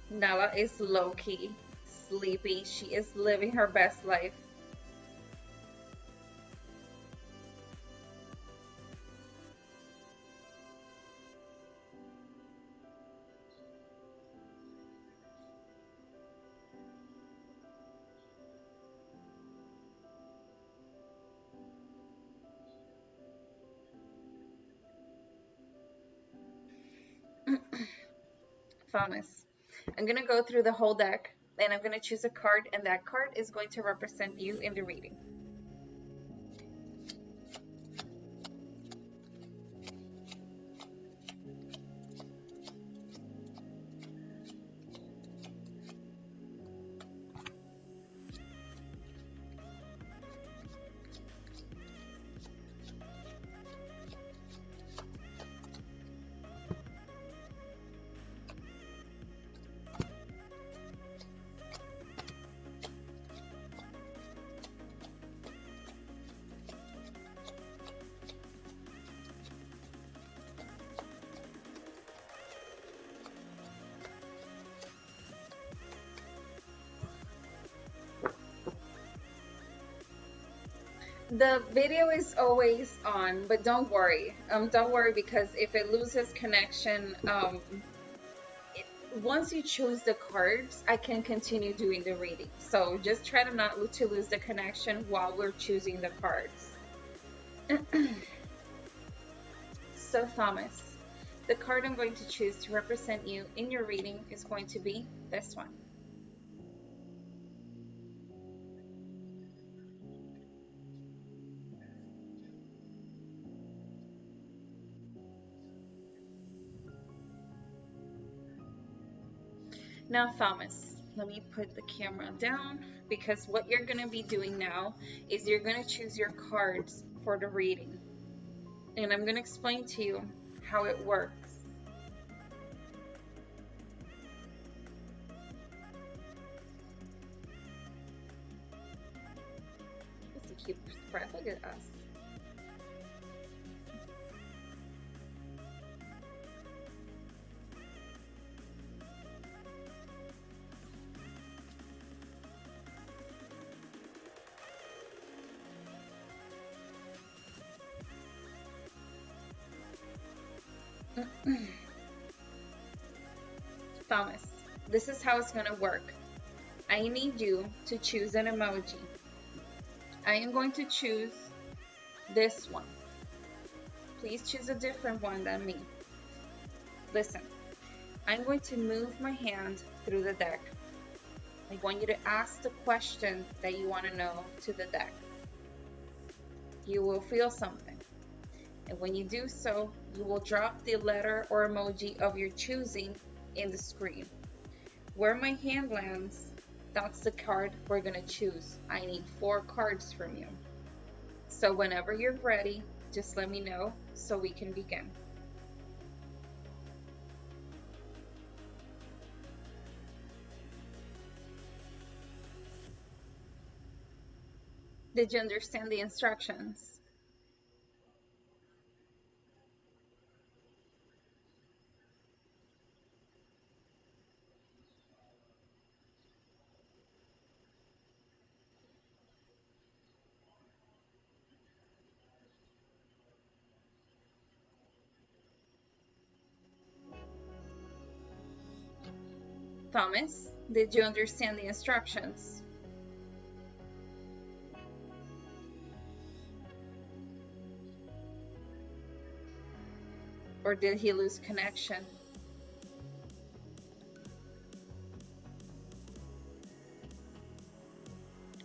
Nala is low-key sleepy. She is living her best life. Thomas. I'm going to go through the whole deck, and I'm going to choose a card, and that card is going to represent you in the reading. The video is always on, but don't worry. Don't worry, because if it loses connection, once you choose the cards, I can continue doing the reading. So just try to not to lose the connection while we're choosing the cards. So Thomas, the card I'm going to choose to represent you in your reading is going to be this one. Now, Thomas, let me put the camera down, because what you're going to be doing now is you're going to choose your cards for the reading. And I'm going to explain to you how it works. That's a cute spread. Look at us. Thomas, this is how it's going to work. I need you to choose an emoji. I am going to choose this one. Please choose a different one than me. Listen, I'm going to move my hand through the deck. I want you to ask the question that you want to know to the deck. You will feel something. And when you do so, you will drop the letter or emoji of your choosing in the screen. Where my hand lands, that's the card we're going to choose. I need 4 cards from you. So whenever you're ready, just let me know so we can begin. Did you understand the instructions? Thomas, did you understand the instructions? Or did he lose connection?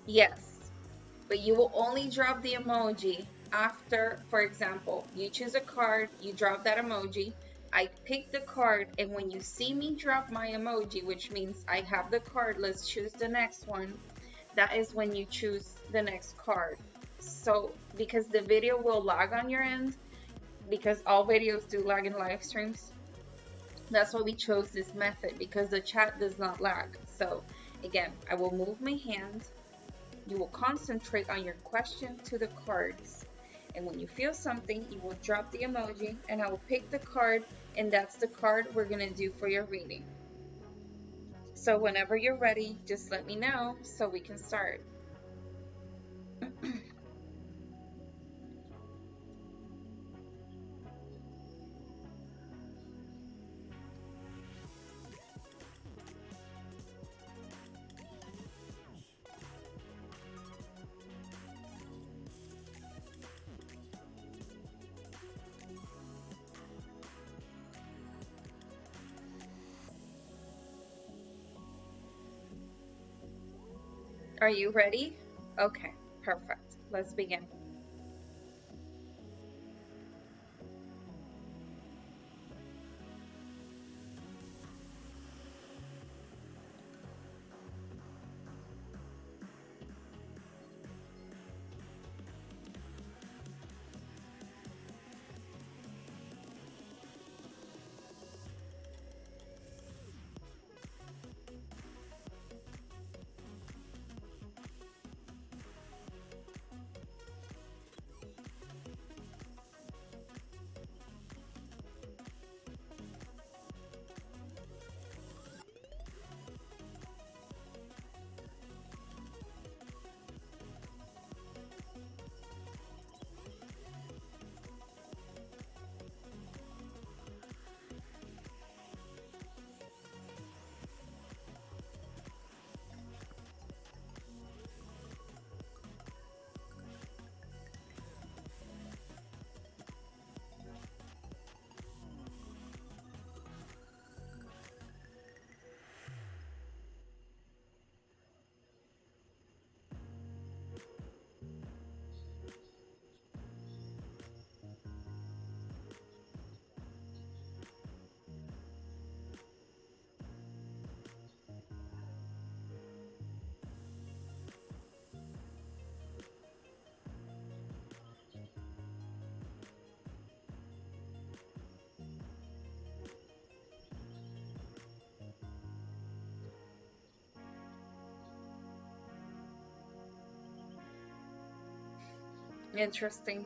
Yes, but you will only drop the emoji after, for example, you choose a card, you drop that emoji, I pick the card, and when you see me drop my emoji, which means I have the card, let's choose the next one, that is when you choose the next card. So, because the video will lag on your end, because all videos do lag in live streams, that's why we chose this method, because the chat does not lag. So again, I will move my hand, you will concentrate on your question to the cards, and when you feel something, you will drop the emoji, and I will pick the card, and that's the card we're gonna do for your reading. So whenever you're ready, just let me know so we can start. Are you ready? Okay, perfect. Let's begin. Interesting.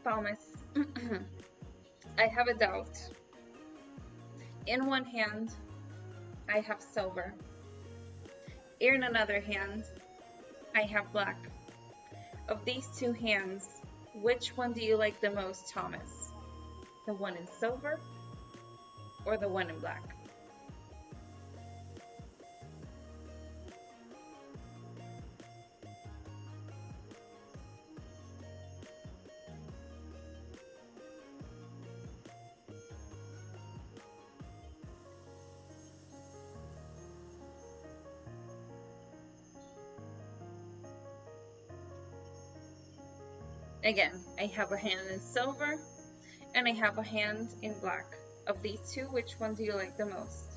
Thomas, I have a doubt. In one hand, I have silver. In another hand, I have black. Of these two hands, which one do you like the most, Thomas? The one in silver or the one in black? Again, I have a hand in silver and I have a hand in black. Of these two, which one do you like the most?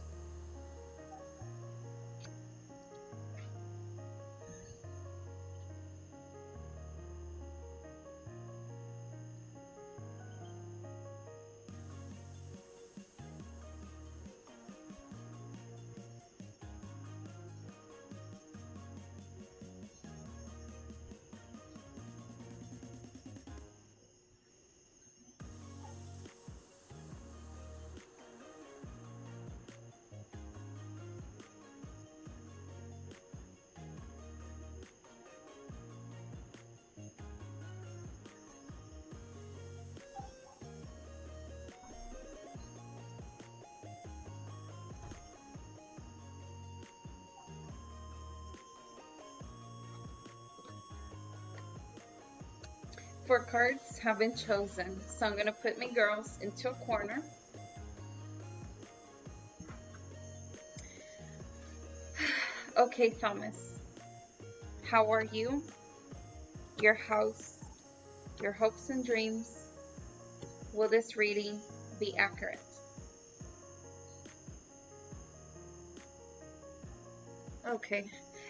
Four cards have been chosen, so I'm going to put my girls into a corner. Okay, Thomas, how are you? Your house, your hopes and dreams. Will this reading be accurate? Okay.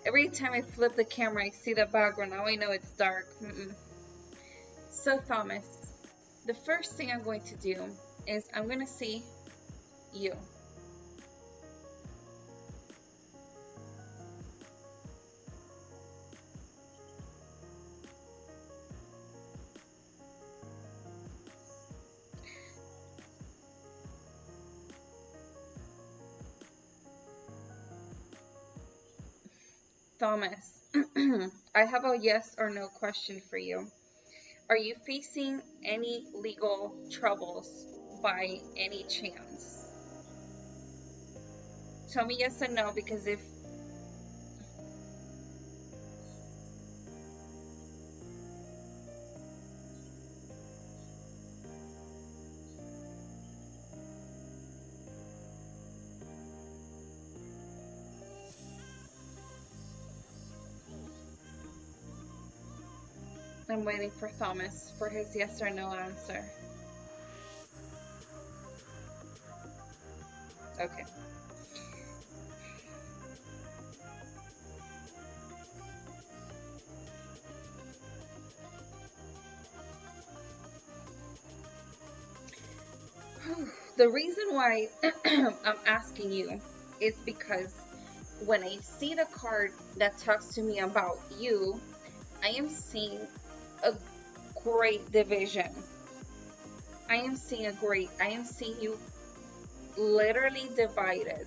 Every time I flip the camera, I see the background. Now I know it's dark. So, Thomas, the first thing I'm going to do is I'm going to see you. Thomas, I have a yes or no question for you. Are you facing any legal troubles by any chance? Tell me yes or no, because if I'm waiting for Thomas for his yes or no answer. Okay. The reason why I'm asking you is because when I see the card that talks to me about you, I am seeing a great division. I am seeing you literally divided.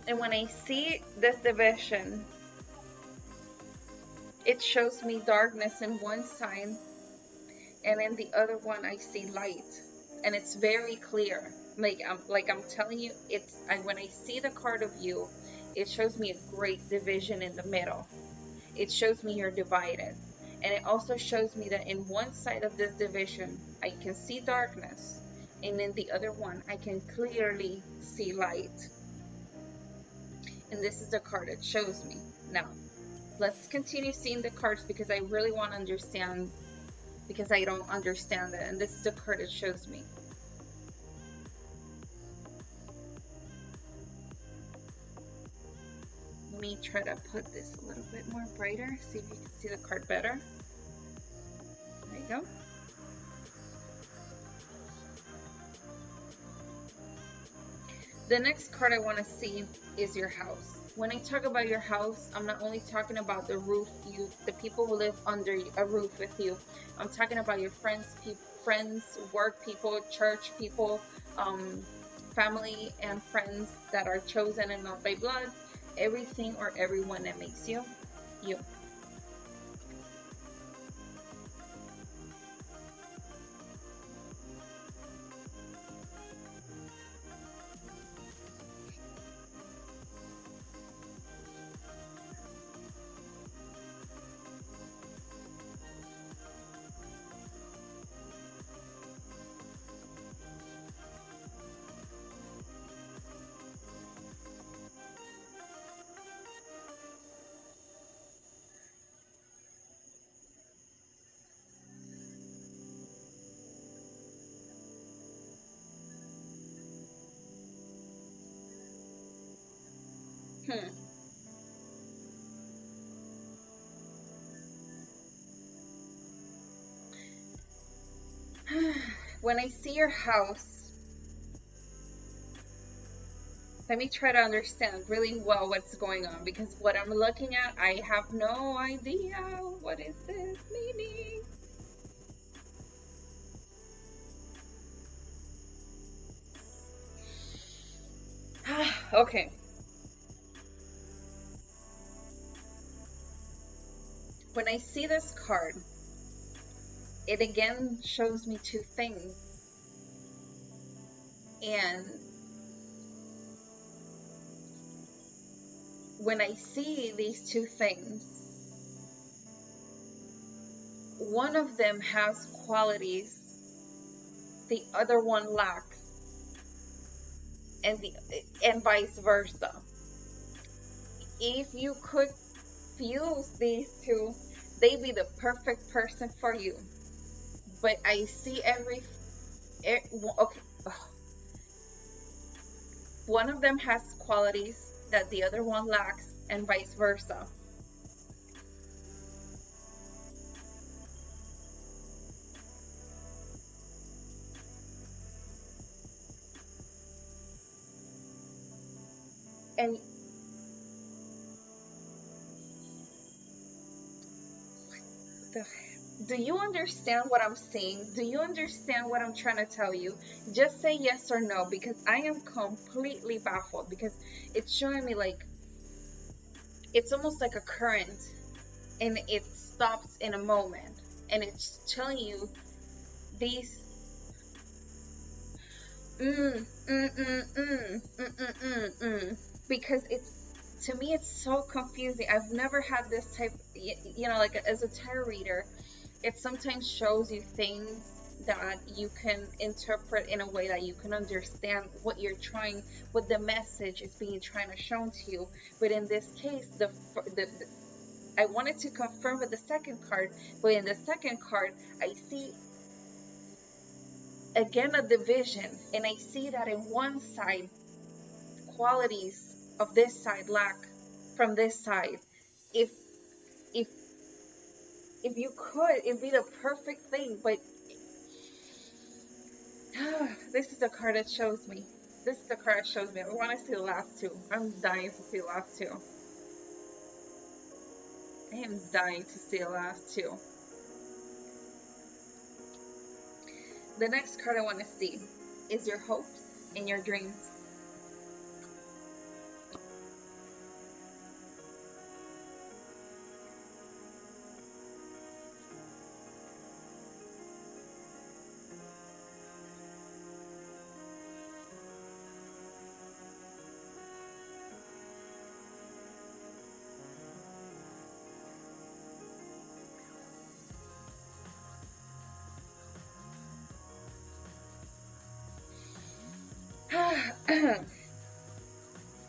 And when I see this division, it shows me darkness in one side, and in the other one I see light. And it's very clear. Like I'm telling you, when I see the card of you, it shows me a great division in the middle. It shows me you're divided. And it also shows me that in one side of this division, I can see darkness. And in the other one, I can clearly see light. And this is the card it shows me. Now, let's continue seeing the cards because I really want to understand, because I don't understand it. And this is the card it shows me. Let me try to put this a little bit more brighter, see if you can see the card better. There you go. The next card I want to see is your house. When I talk about your house, I'm not only talking about the roof, the people who live under a roof with you. I'm talking about your friends, work people, church people, family and friends that are chosen and not by blood. Everything or everyone that makes you, you. Hmm. When I see your house, let me try to understand really well what's going on, because what I'm looking at, I have no idea. What is this meaning? Okay. When I see this card, it again shows me two things. And when I see these two things, one of them has qualities the other one lacks, and vice versa. If you could fuse these two, they'd be the perfect person for you. But I see okay. One of them has qualities that the other one lacks, and vice versa. And the Do you understand what I'm saying? Do you understand what I'm trying to tell you? Just say yes or no, because I am completely baffled, because it's showing me like it's almost like a current, and it stops in a moment, and it's telling you these because it's, to me it's so confusing. I've never had this type, like as a tarot reader, it sometimes shows you things that you can interpret in a way that you can understand what the message is being trying to show to you. But in this case, the I wanted to confirm with the second card, but in the second card, I see again a division, and I see that in one side, qualities of this side lack from this side. If if if you could, it'd be the perfect thing, but this is the card that shows me. This is the card that shows me. I want to see the last two. I'm dying to see the last two. I am dying to see the last two. The next card I want to see is your hopes and your dreams.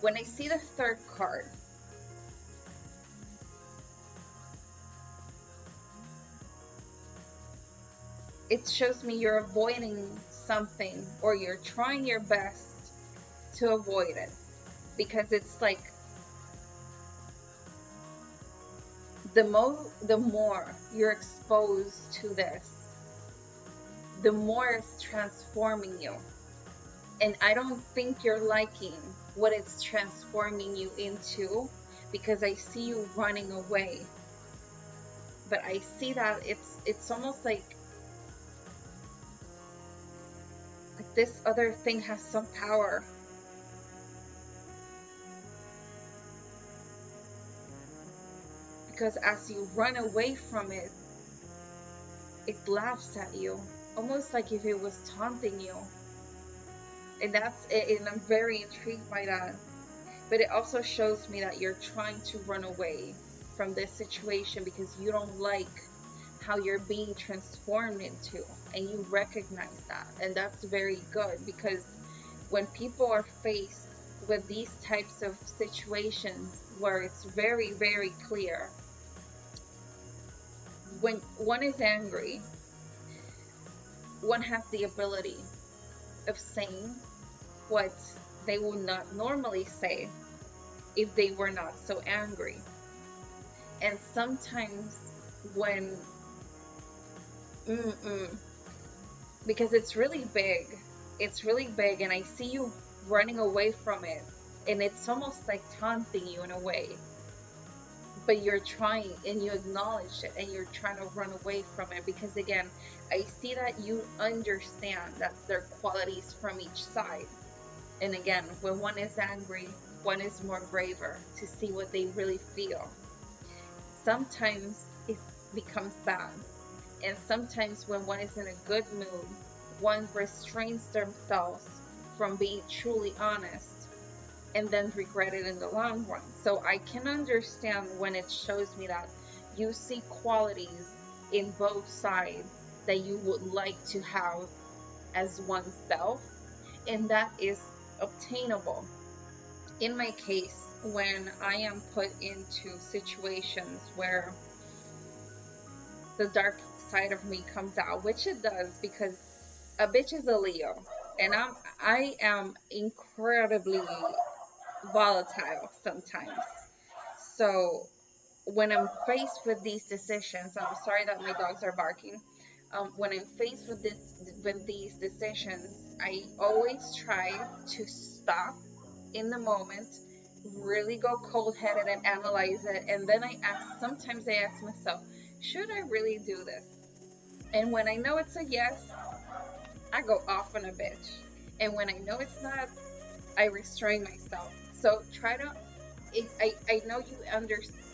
When I see the third card, it shows me you're avoiding something, or you're trying your best to avoid it, because it's like the more you're exposed to this, the more it's transforming you. And I don't think you're liking what it's transforming you into, because I see you running away. But I see that it's almost like this other thing has some power. Because as you run away from it, it laughs at you, almost like if it was taunting you. And I'm very intrigued by that. But it also shows me that you're trying to run away from this situation because you don't like how you're being transformed into, and you recognize that. And that's very good, because when people are faced with these types of situations where it's very, very clear, when one is angry, one has the ability of saying what they would not normally say if they were not so angry. And sometimes when because it's really big, and I see you running away from it, and it's almost like taunting you in a way, but you're trying, and you acknowledge it, and you're trying to run away from it, because again, I see that you understand that there are qualities from each side. And again, when one is angry, one is more braver to see what they really feel. Sometimes it becomes bad, and sometimes when one is in a good mood, one restrains themselves from being truly honest, and then regret it in the long run. So I can understand when it shows me that you see qualities in both sides that you would like to have as oneself, and that is obtainable. In my case, when I am put into situations where the dark side of me comes out, which it does, because a bitch is a Leo, and I am incredibly volatile sometimes. So when I'm faced with these decisions, I'm sorry that my dogs are barking. When I'm faced with these decisions, I always try to stop in the moment, really go cold-headed and analyze it, and then sometimes I ask myself, Should I really do this? And when I know it's a yes, I go off on a bitch. And when I know it's not, I restrain myself. So try to, I know you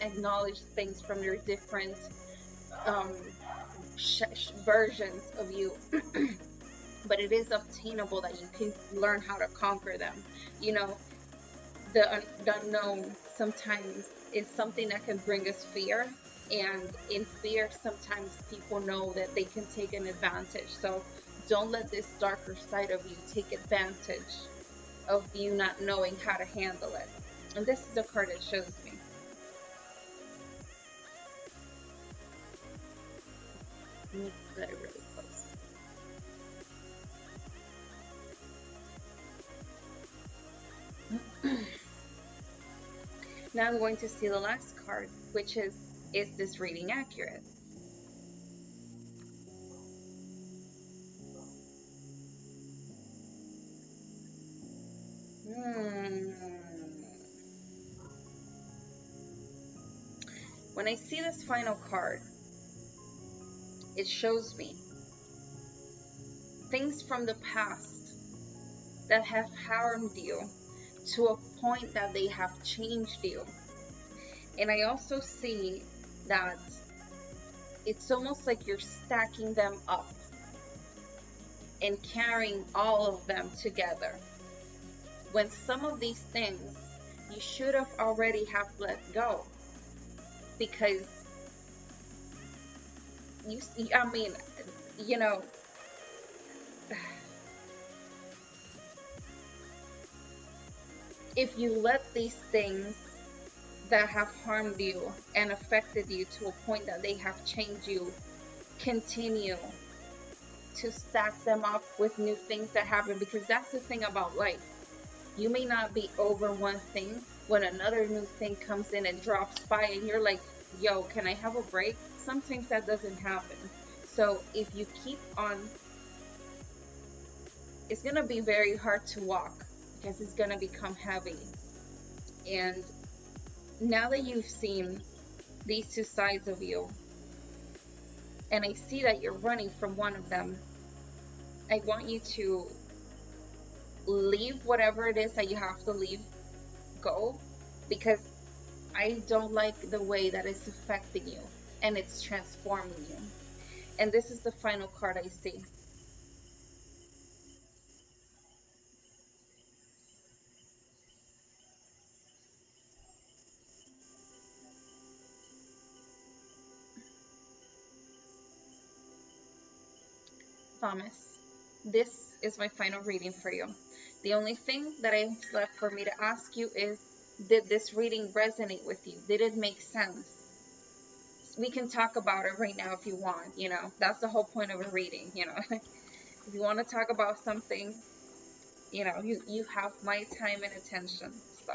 acknowledge things from your different um, versions of you, but it is obtainable that you can learn how to conquer them. You know, the unknown sometimes is something that can bring us fear. And in fear, sometimes people know that they can take an advantage. So don't let this darker side of you take advantage of you not knowing how to handle it. And this is the card it shows me. Let me get it really close. Now I'm going to see the last card, which is this reading accurate? When I see this final card, it shows me things from the past that have harmed you to a point that they have changed you. And I also see that it's almost like you're stacking them up and carrying all of them together. When some of these things you should have already have let go, because I mean, you know, if you let these things that have harmed you and affected you to a point that they have changed you continue to stack them up with new things that happen, because that's the thing about life. You may not be over one thing when another new thing comes in and drops by and you're like, yo, can I have a break? Sometimes that doesn't happen. So if you keep on, it's going to be very hard to walk because it's going to become heavy. And now that you've seen these two sides of you, and I see that you're running from one of them, I want you to leave whatever it is that you have to leave go, because I don't like the way that it's affecting you and it's transforming you. And this is the final card I see. Thomas, this is my final reading for you. The only thing that I left for me to ask you is, did this reading resonate with you? Did it make sense? We can talk about it right now if you want, you know. That's the whole point of a reading, you know. If you want to talk about something, you know, you have my time and attention. So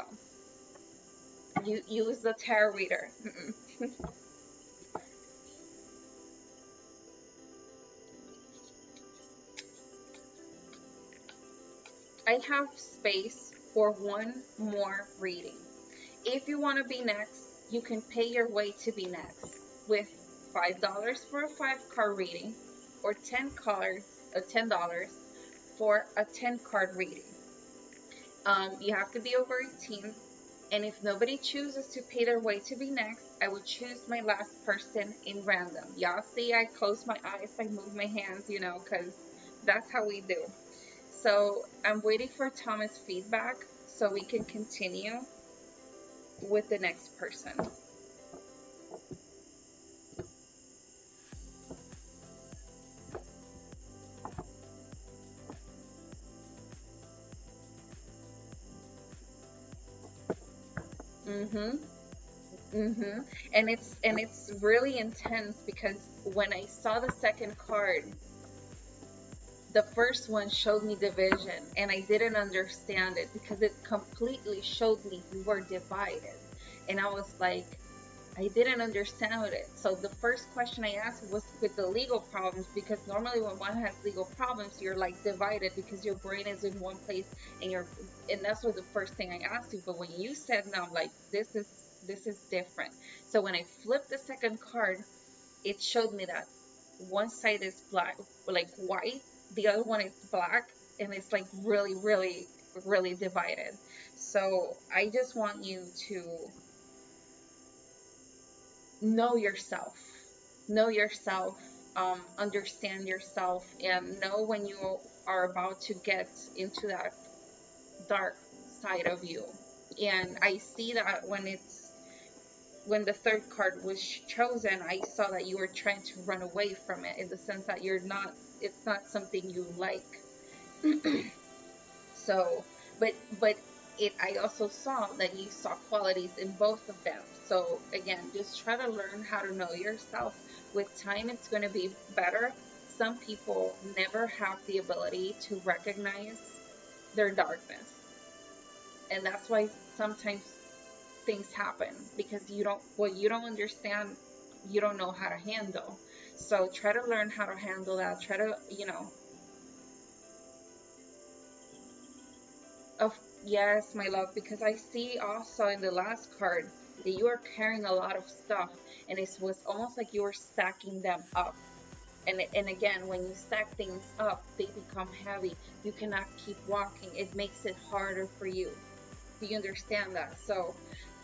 you use the tarot reader. I have space for one more reading. If you want to be next, you can pay your way to be next with $5 for a 5-card reading, or $10 for a 10-card reading. You have to be over 18, and if nobody chooses to pay their way to be next, I will choose my last person in random. Y'all see, I close my eyes, I move my hands, you know, because that's how we do. So I'm waiting for Thomas' feedback so we can continue with the next person. And it's really intense, because when I saw the second card, the first one showed me division, and I didn't understand it because it completely showed me you were divided. And I was like, I didn't understand it. So the first question I asked was with the legal problems, because normally when one has legal problems, you're like divided because your brain is in one place, and that's what the first thing I asked you. But when you said no, I'm like, this is different. So when I flipped the second card, it showed me that one side is black, like white, the other one is black, and it's like really, really, really divided. So I just want you to know yourself, know yourself, understand yourself, and know when you are about to get into that dark side of you. And I see that when the third card was chosen, I saw that you were trying to run away from it, in the sense that it's not something you like. So, but I also saw that you saw qualities in both of them. So again, just try to learn how to know yourself. With time, it's going to be better. Some people never have the ability to recognize their darkness, and that's why sometimes things happen, because you don't understand, you don't know how to handle. So try to learn how to handle that. Try to, of yes, my love, because I see also in the last card that you are carrying a lot of stuff, and it was almost like you were stacking them up. And again, when you stack things up, they become heavy. You cannot keep walking. It makes it harder for you. Do you understand that? So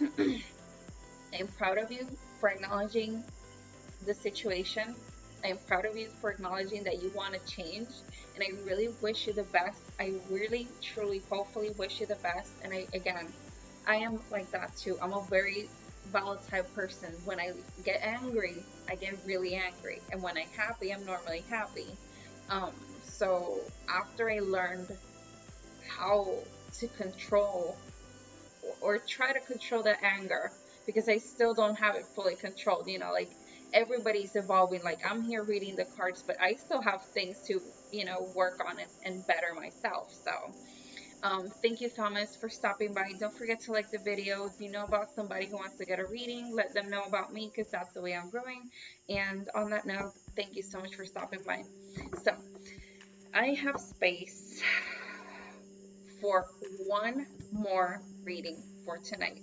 I'm proud of you for acknowledging the situation. I am proud of you for acknowledging that you want to change, and I really wish you the best. I really, truly, hopefully wish you the best. And again, I am like that too. I'm a very volatile person. When I get angry, I get really angry, and when I'm happy, I'm normally happy. Um, so after I learned how to control or try to control the anger, because I still don't have it fully controlled. Like everybody's evolving. Like I'm here reading the cards, but I still have things to, work on it and better myself. So, thank you, Thomas, for stopping by. Don't forget to like the video. If you know about somebody who wants to get a reading, let them know about me, because that's the way I'm growing. And on that note, thank you so much for stopping by. So, I have space for one more reading for tonight.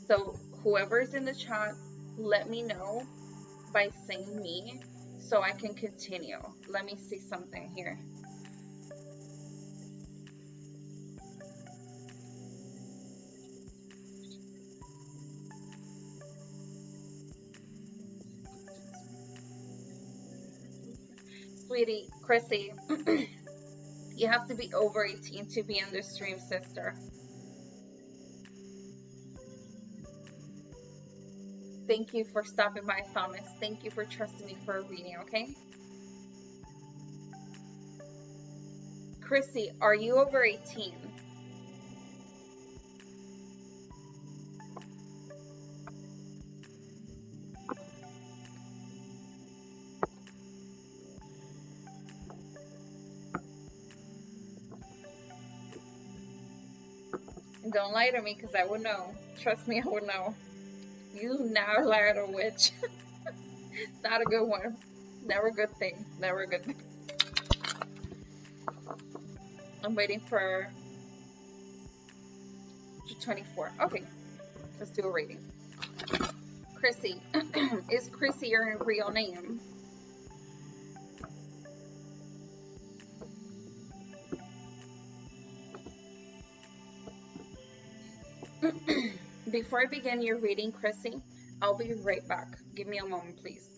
So whoever's in the chat, let me know by saying me so I can continue. Let me see something here. Sweetie, Chrissy, you have to be over 18 to be on the stream, sister. Thank you for stopping by, Thomas. Thank you for trusting me for a reading, okay? Chrissy, are you over 18? Don't lie to me, because I would know. Trust me, I would know. You never lie to a witch. Not a good one. Never a good thing. Never a good thing. I'm waiting for 24. Okay, let's do a reading. Chrissy. Is Chrissy your real name? Before I begin your reading, Chrissy, I'll be right back. Give me a moment, please.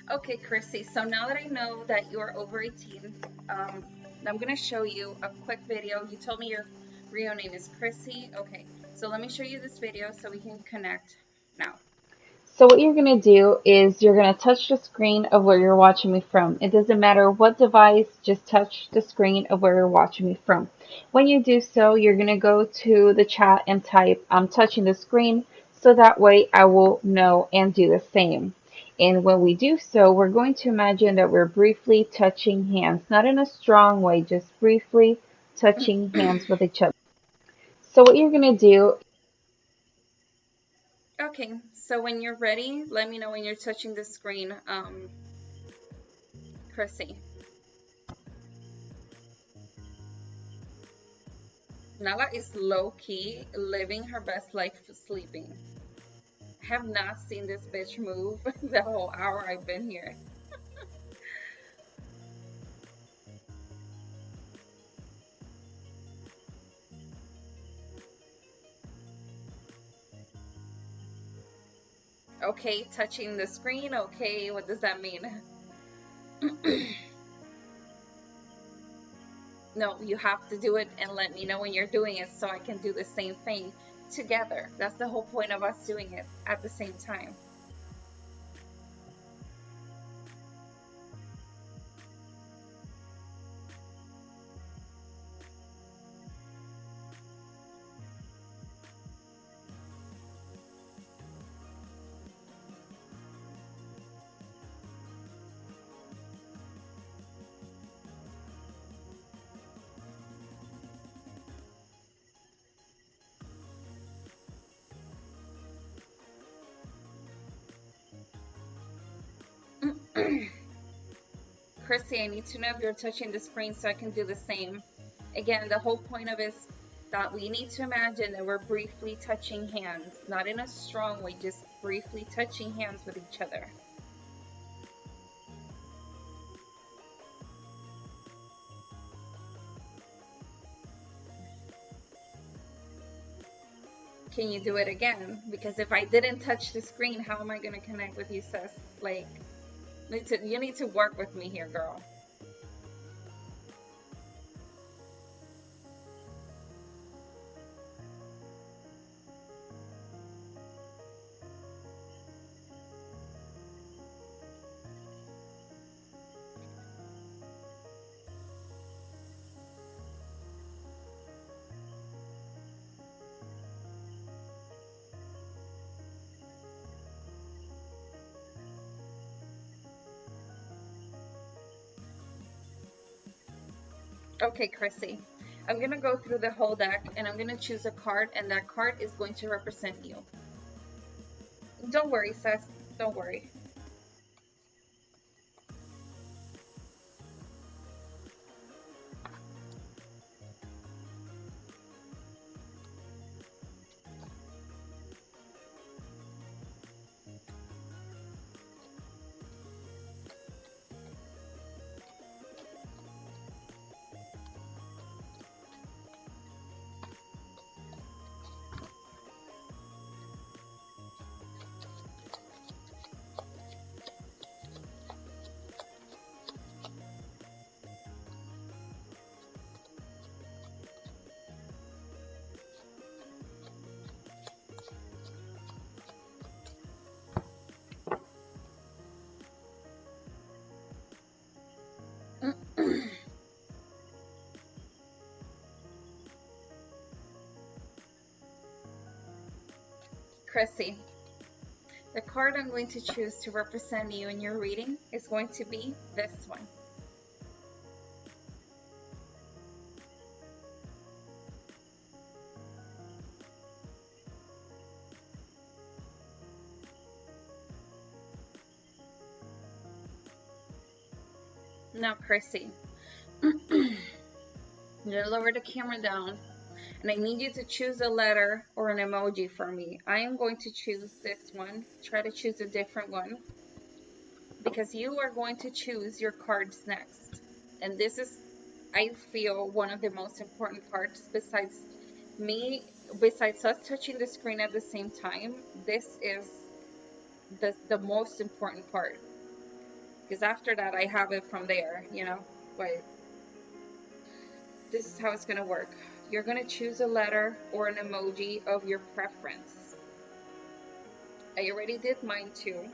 Okay, Chrissy, so now that I know that you're over 18, I'm going to show you a quick video. You told me your real name is Hrshey. Okay, so let me show you this video so we can connect now. So what you're going to do is you're going to touch the screen of where you're watching me from. It doesn't matter what device, just touch the screen of where you're watching me from. When you do so, you're going to go to the chat and type, I'm touching the screen, so that way I will know and do the same. And when we do so, we're going to imagine that we're briefly touching hands, not in a strong way, just briefly touching hands with each other. So what you're going to do. Okay, so when you're ready, let me know when you're touching the screen, Hrshey. Nala is low-key living her best life sleeping. I have not seen this bitch move the whole hour I've been here. Okay, touching the screen. Okay, what does that mean? No, you have to do it and let me know when you're doing it so I can do the same thing together. That's the whole point of us doing it at the same time. Hrshey, I need to know if you're touching the screen so I can do the same. Again, the whole point of it is that we need to imagine that we're briefly touching hands, not in a strong way, just briefly touching hands with each other. Can you do it again? Because if I didn't touch the screen, how am I going to connect with you, sis? Like, you need to work with me here, girl. Okay, Hrshey. I'm going to go through the whole deck and I'm going to choose a card, and that card is going to represent you. Don't worry, sis. Don't worry. Hrshey, the card I'm going to choose to represent you in your reading is going to be this one. Now, Hrshey, I'm going to lower the camera down, and I need you to choose a letter or an emoji for me. I am going to choose this one. Try to choose a different one, because you are going to choose your cards next. And this is, I feel, one of the most important parts besides us touching the screen at the same time. This is the most important part. Because after that, I have it from there, you know? But This is how it's going to work. You're going to choose a letter or an emoji of your preference. I already did mine too.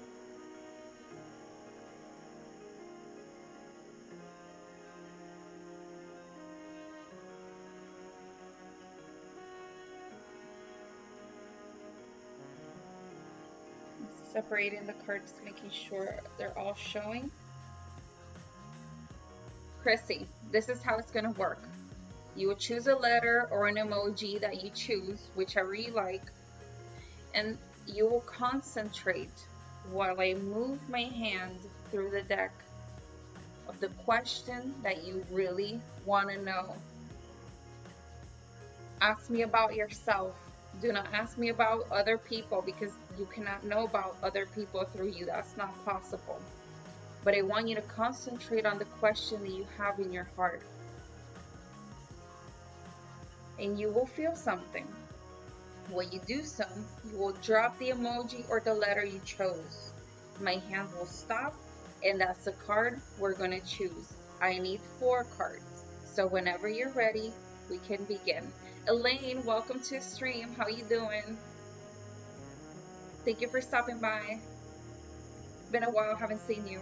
Separating the cards, making sure they're all showing. Chrissy, this is how it's going to work. You will choose a letter or an emoji that you choose, whichever you like, and you will concentrate while I move my hand through the deck of the question that you really want to know. Ask me about yourself. Do not ask me about other people because you cannot know about other people through you. That's not possible. But I want you to concentrate on the question that you have in your heart. And you will feel something. When you do so, you will drop the emoji or the letter you chose. My hand will stop, and that's the card we're going to choose. I need 4 cards. So whenever you're ready, we can begin. Elaine, welcome to the stream. How you doing? Thank you for stopping by. Been a while, haven't seen you.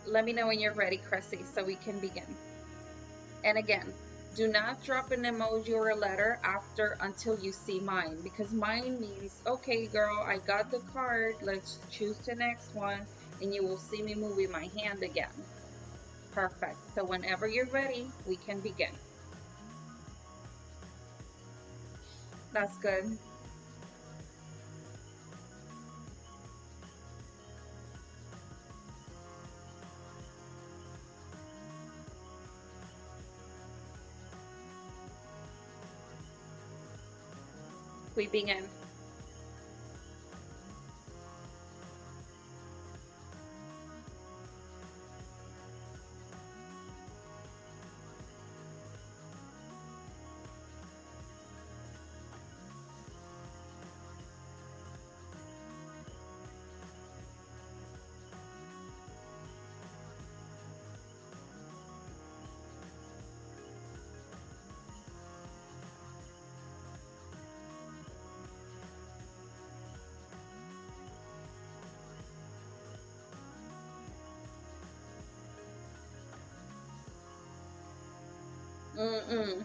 Let me know when you're ready, Cressy, so we can begin. And again, do not drop an emoji or a letter after until you see mine, because mine means, okay, girl, I got the card. Let's choose the next one, and you will see me moving my hand again. Perfect. So whenever you're ready, we can begin. That's good. We begin. Mm-mm.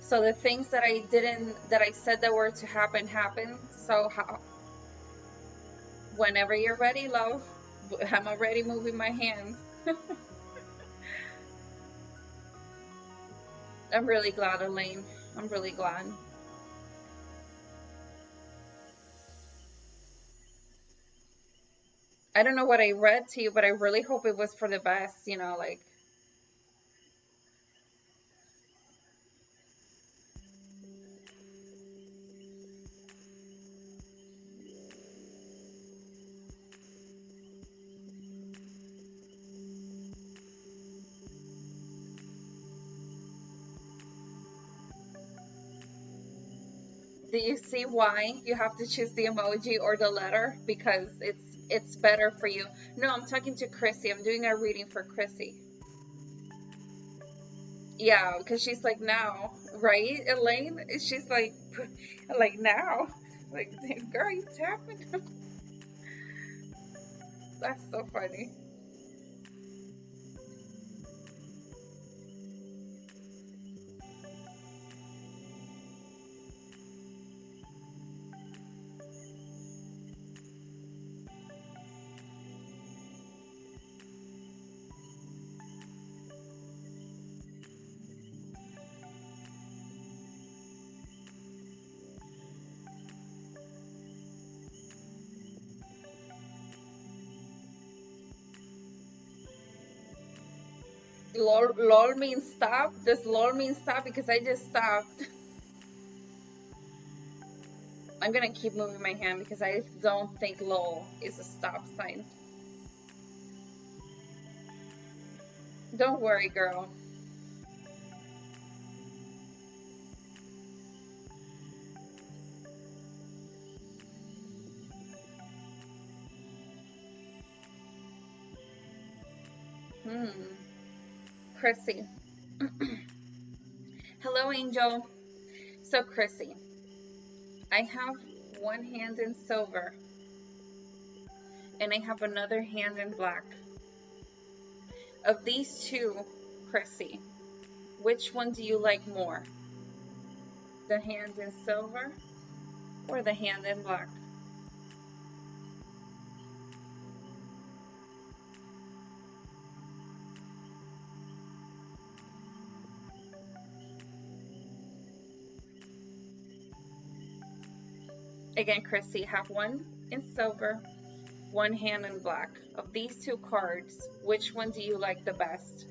So the things that I said that were to happen, happened. So whenever you're ready, love, I'm already moving my hands. I'm really glad, Elaine. I'm really glad. I don't know what I read to you, but I really hope it was for the best, like. Do you see why you have to choose the emoji or the letter? Because it's better for you. No, I'm talking to Chrissy. I'm doing a reading for Chrissy. Yeah, because she's like now, right, Elaine? She's like now, like girl, you tapping? That's so funny. Lol means stop. Does lol mean stop? Because I just stopped. I'm gonna keep moving my hand because I don't think lol is a stop sign. Don't worry, girl. Chrissy. Hello, Angel. So, Chrissy, I have one hand in silver and I have another hand in black. Of these two, Chrissy, which one do you like more? The hand in silver or the hand in black? Again, Chrissy, have one in silver, one hand in black. Of these two cards, which one do you like the best?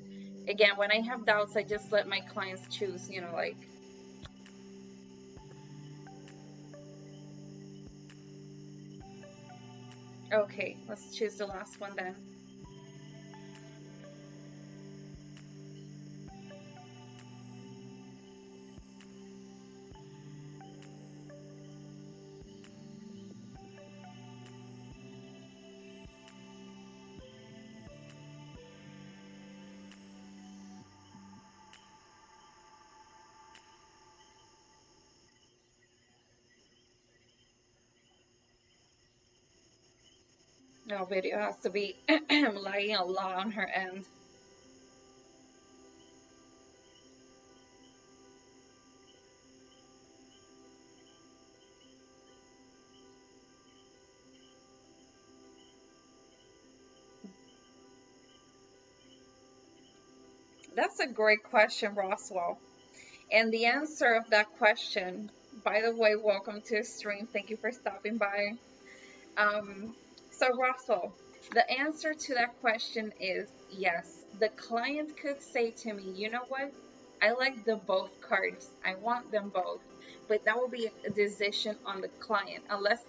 Again, when I have doubts, I just let my clients choose, like. Okay, let's choose the last one then. No, video has to be lying a lot on her end. That's a great question, Roswell. And the answer of that question, by the way, welcome to the stream. Thank you for stopping by. So Russell, the answer to that question is yes. The client could say to me, you know what? I like the both cards. I want them both. But that will be a decision on the client, unless,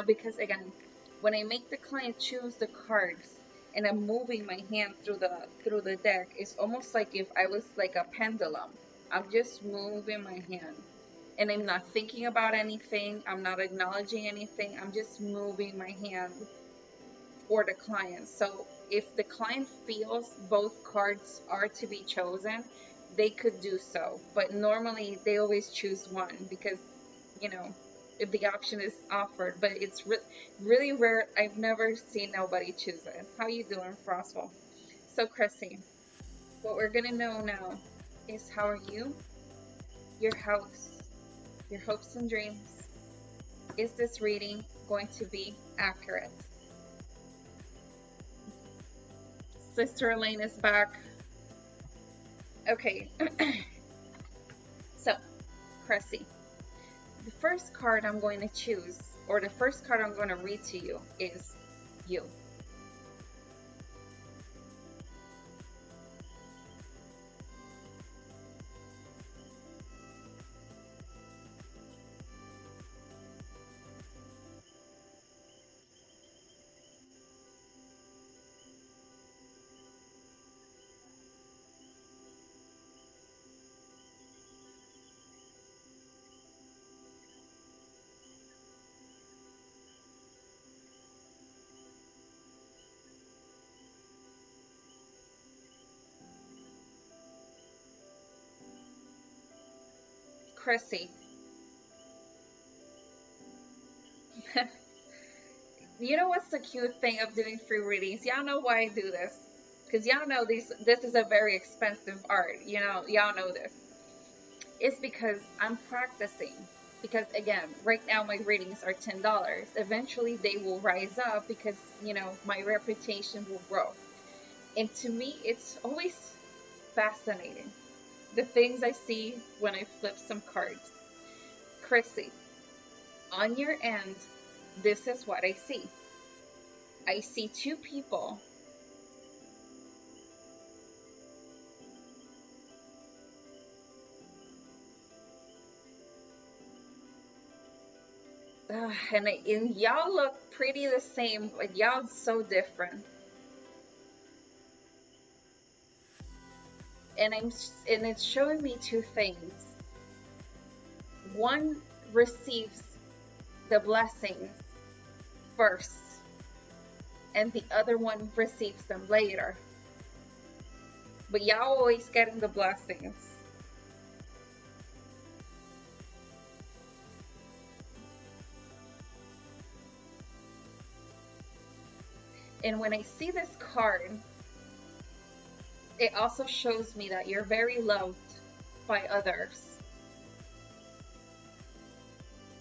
because again, when I make the client choose the cards and I'm moving my hand through the deck, it's almost like if I was like a pendulum. I'm just moving my hand and I'm not thinking about anything. I'm not acknowledging anything. I'm just moving my hand for the client. So if the client feels both cards are to be chosen, they could do so. But normally they always choose one because, if the option is offered. But it's really rare. I've never seen nobody choose it. How you doing, Frostwell? So Chrissy, what we're gonna know now is how are you, your house, your hopes and dreams. Is this reading going to be accurate? Sister Elaine is back. Okay. So, Cressy, the first card I'm going to choose, or the first card I'm going to read to you, is you. Cressy. You know what's the cute thing of doing free readings? Y'all know why I do this. Because y'all know this is a very expensive art. Y'all know this. It's because I'm practicing. Because again, right now my readings are $10. Eventually they will rise up because, my reputation will grow. And to me, it's always fascinating. The things I see when I flip some cards. Chrissy, on your end, this is what I see. I see two people and y'all look pretty the same, but y'all so different. And it's showing me two things. One receives the blessings first, and the other one receives them later. but y'all always getting the blessings. And when I see this card, it also shows me that you're very loved by others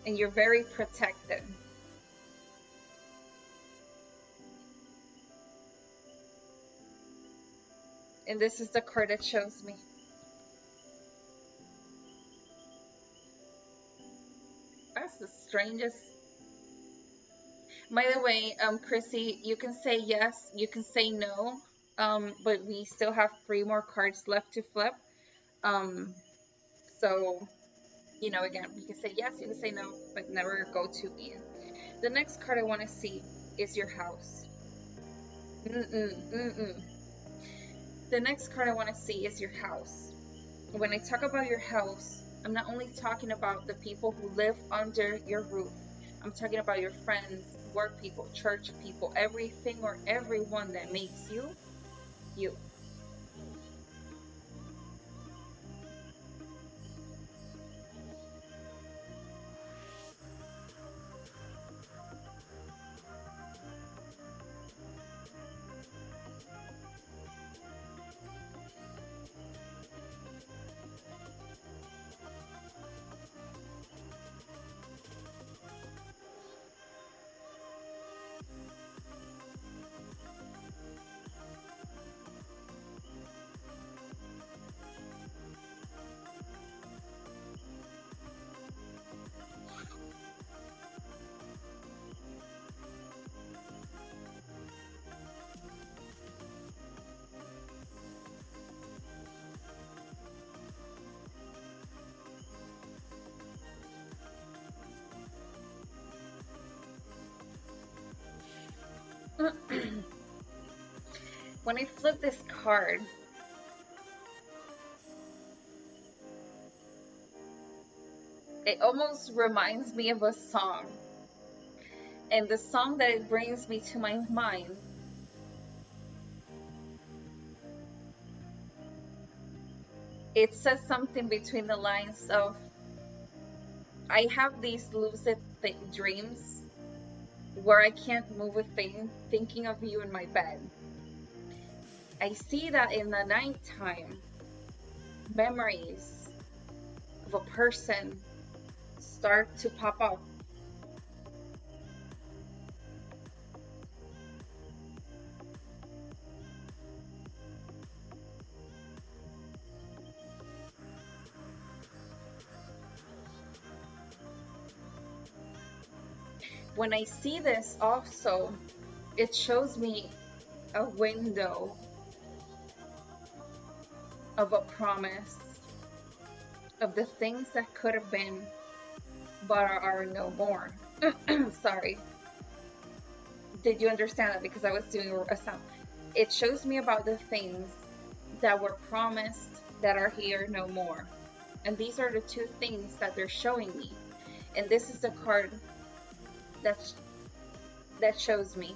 and you're very protected. And this is the card that shows me. That's the strangest. By the way, Chrissy, you can say yes, you can say no, but we still have three more cards left to flip. Um, so, again, you can say yes, you can say no, but never go too in. The next card I want to see is your house. Mm-mm. The next card I want to see is your house. When I talk about your house, I'm not only talking about the people who live under your roof. I'm talking about your friends, work people, church people, everything or everyone that makes you, you. When I flip this card, it almost reminds me of a song. And the song that it brings me to my mind, it says something between the lines of, I have these lucid dreams where I can't move a thing thinking of you in my bed. I see that in the nighttime, memories of a person start to pop up. When I see this also, it shows me a window of a promise of the things that could have been but are no more. Sorry. Did you understand that? Because I was doing a sound. It shows me about the things that were promised that are here no more. And these are the two things that they're showing me. And this is the card that shows me.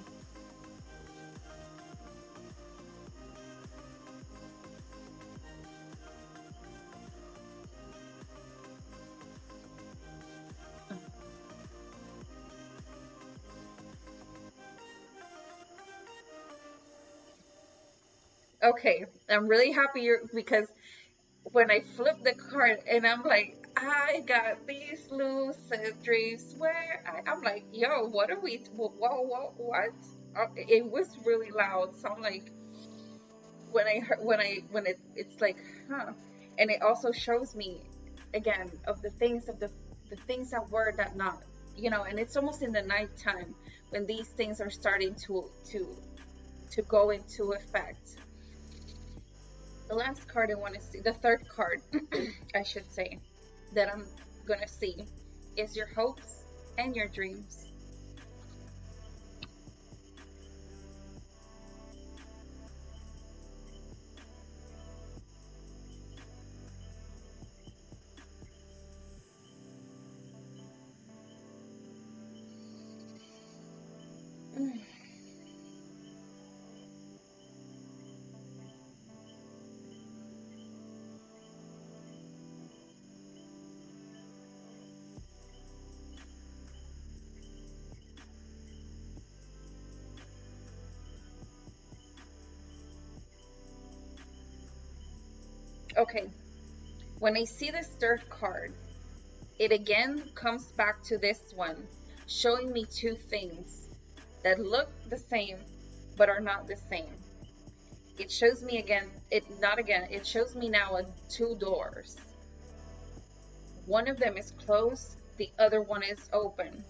Okay, I'm really happy because when I flip the card and I'm like, I got these lucid dreams where I'm like, yo, what are we? Whoa, what? It was really loud, so I'm like, when I heard when it's like, huh, and it also shows me again of the things of the things that were that not, and it's almost in the nighttime when these things are starting to go into effect. The last card I want to see, the third card, I should say, that I'm gonna see is your hopes and your dreams. Okay, when I see this third card, it again comes back to this one, showing me two things that look the same but are not the same. It shows me again, it shows me now two doors. One of them is closed, the other one is open.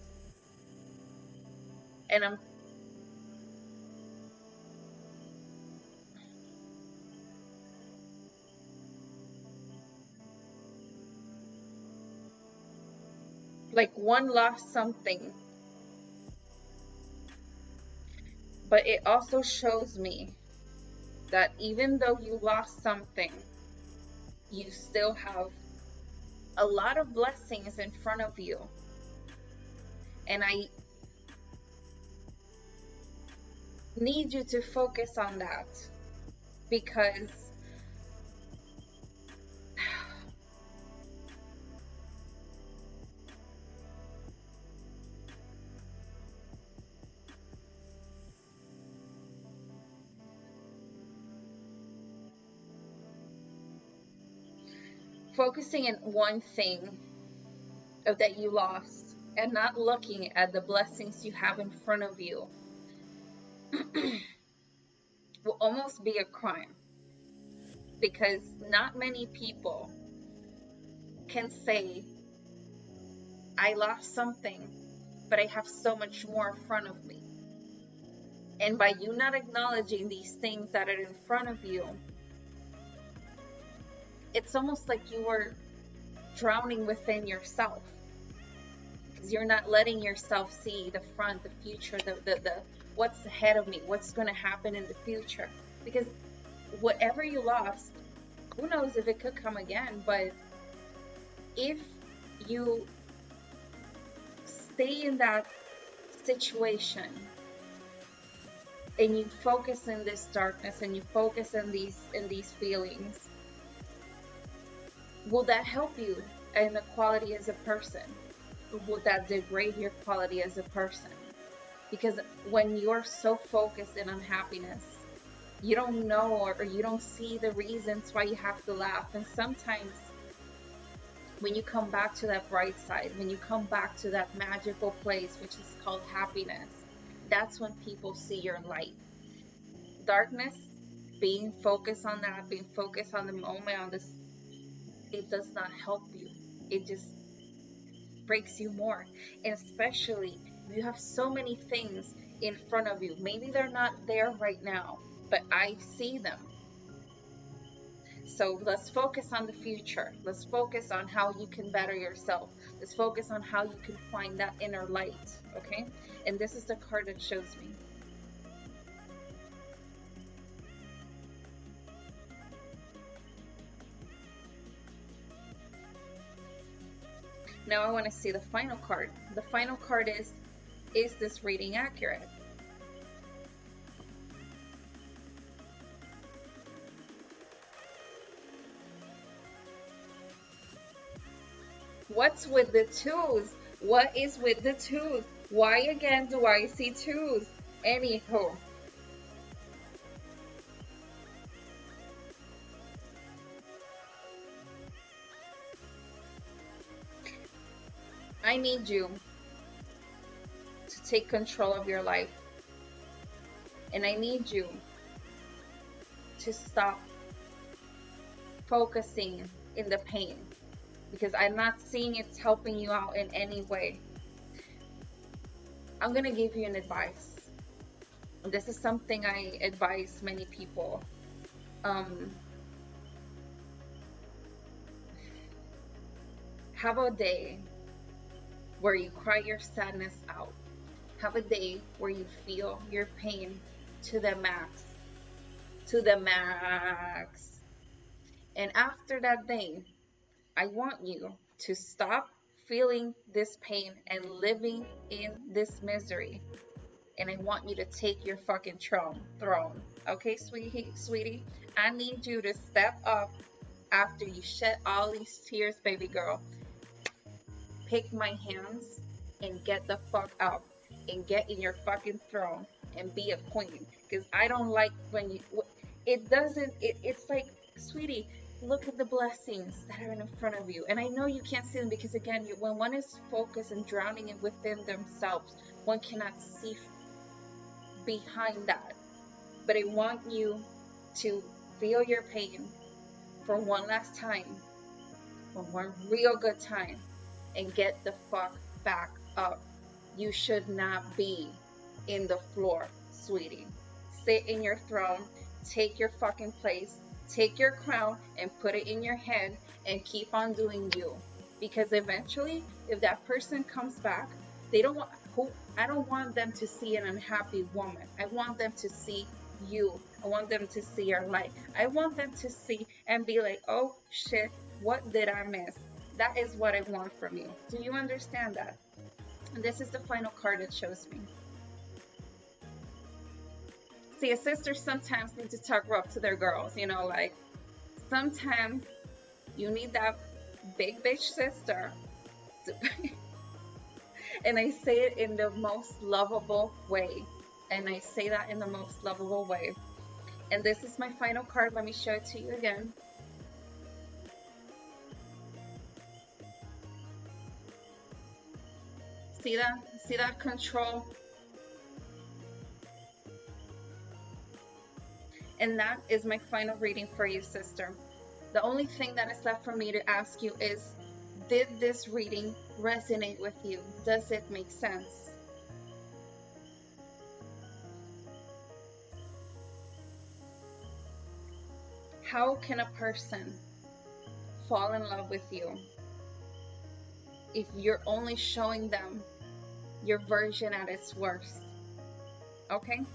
And I'm like, one lost something, but it also shows me that even though you lost something, you still have a lot of blessings in front of you. And I need you to focus on that, because focusing in one thing that you lost and not looking at the blessings you have in front of you will almost be a crime, because not many people can say, I lost something, but I have so much more in front of me. And by you not acknowledging these things that are in front of you, it's almost like you were drowning within yourself, because you're not letting yourself see the front, the future, the what's ahead of me, what's going to happen in the future. Because whatever you lost, who knows if it could come again, but if you stay in that situation and you focus in this darkness and you focus in these feelings, will that help you in the quality as a person? Would that degrade your quality as a person? Because when you're so focused in unhappiness, you don't know, or you don't see the reasons why you have to laugh. And sometimes when you come back to that bright side, when you come back to that magical place, which is called happiness, that's when people see your light. Darkness, being focused on that, being focused on the moment, on this, it does not help you. It just breaks you more. And especially if you have so many things in front of you, maybe they're not there right now, but I see them. So let's focus on the future. Let's focus on how you can better yourself. Let's focus on how you can find that inner light, okay? And this is the card that shows me. Now I want to see the final card. The final card is this reading accurate? What's with the twos? What is with the twos? Why again do I see twos? Anywho. I need you to take control of your life. And I need you to stop focusing in the pain, because I'm not seeing it's helping you out in any way. I'm gonna give you an advice. This is something I advise many people. Have a day where you cry your sadness out. Have a day where you feel your pain to the max. To the max. And after that day, I want you to stop feeling this pain and living in this misery. And I want you to take your fucking throne. Okay, sweetie? I need you to step up after you shed all these tears, baby girl. Pick my hands and get the fuck up and get in your fucking throne and be a queen. Because I don't like when you, it doesn't, it's like, sweetie, look at the blessings that are in front of you. And I know you can't see them because, again, when one is focused and drowning it within themselves, one cannot see behind that. But I want you to feel your pain for one last time, for one real good time, and get the fuck back up. You should not be in the floor, sweetie. Sit in your throne, take your fucking place, take your crown and put it in your head and keep on doing you. Because eventually, if that person comes back, they don't want I don't want them to see an unhappy woman. I want them to see you. I want them to see your light. I want them to see and be like, oh shit, what did I miss? That is what I want from you. Do you understand that? And this is the final card it shows me. See, a sister sometimes needs to talk rough to their girls, you know, like sometimes you need that big bitch sister to and I say it in the most lovable way. And I say that in the most lovable way. And this is my final card. Let me show it to you again. See that? See that control? And that is my final reading for you, sister. The only thing that is left for me to ask you is, did this reading resonate with you? Does it make sense? How can a person fall in love with you if you're only showing them your version at its worst? Okay?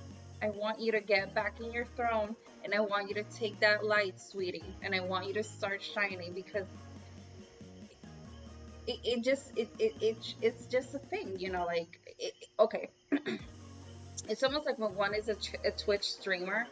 I want you to get back in your throne, and I want you to take that light, sweetie, and I want you to start shining, because it's just a thing, you know, like, okay. It's almost like when one is a Twitch streamer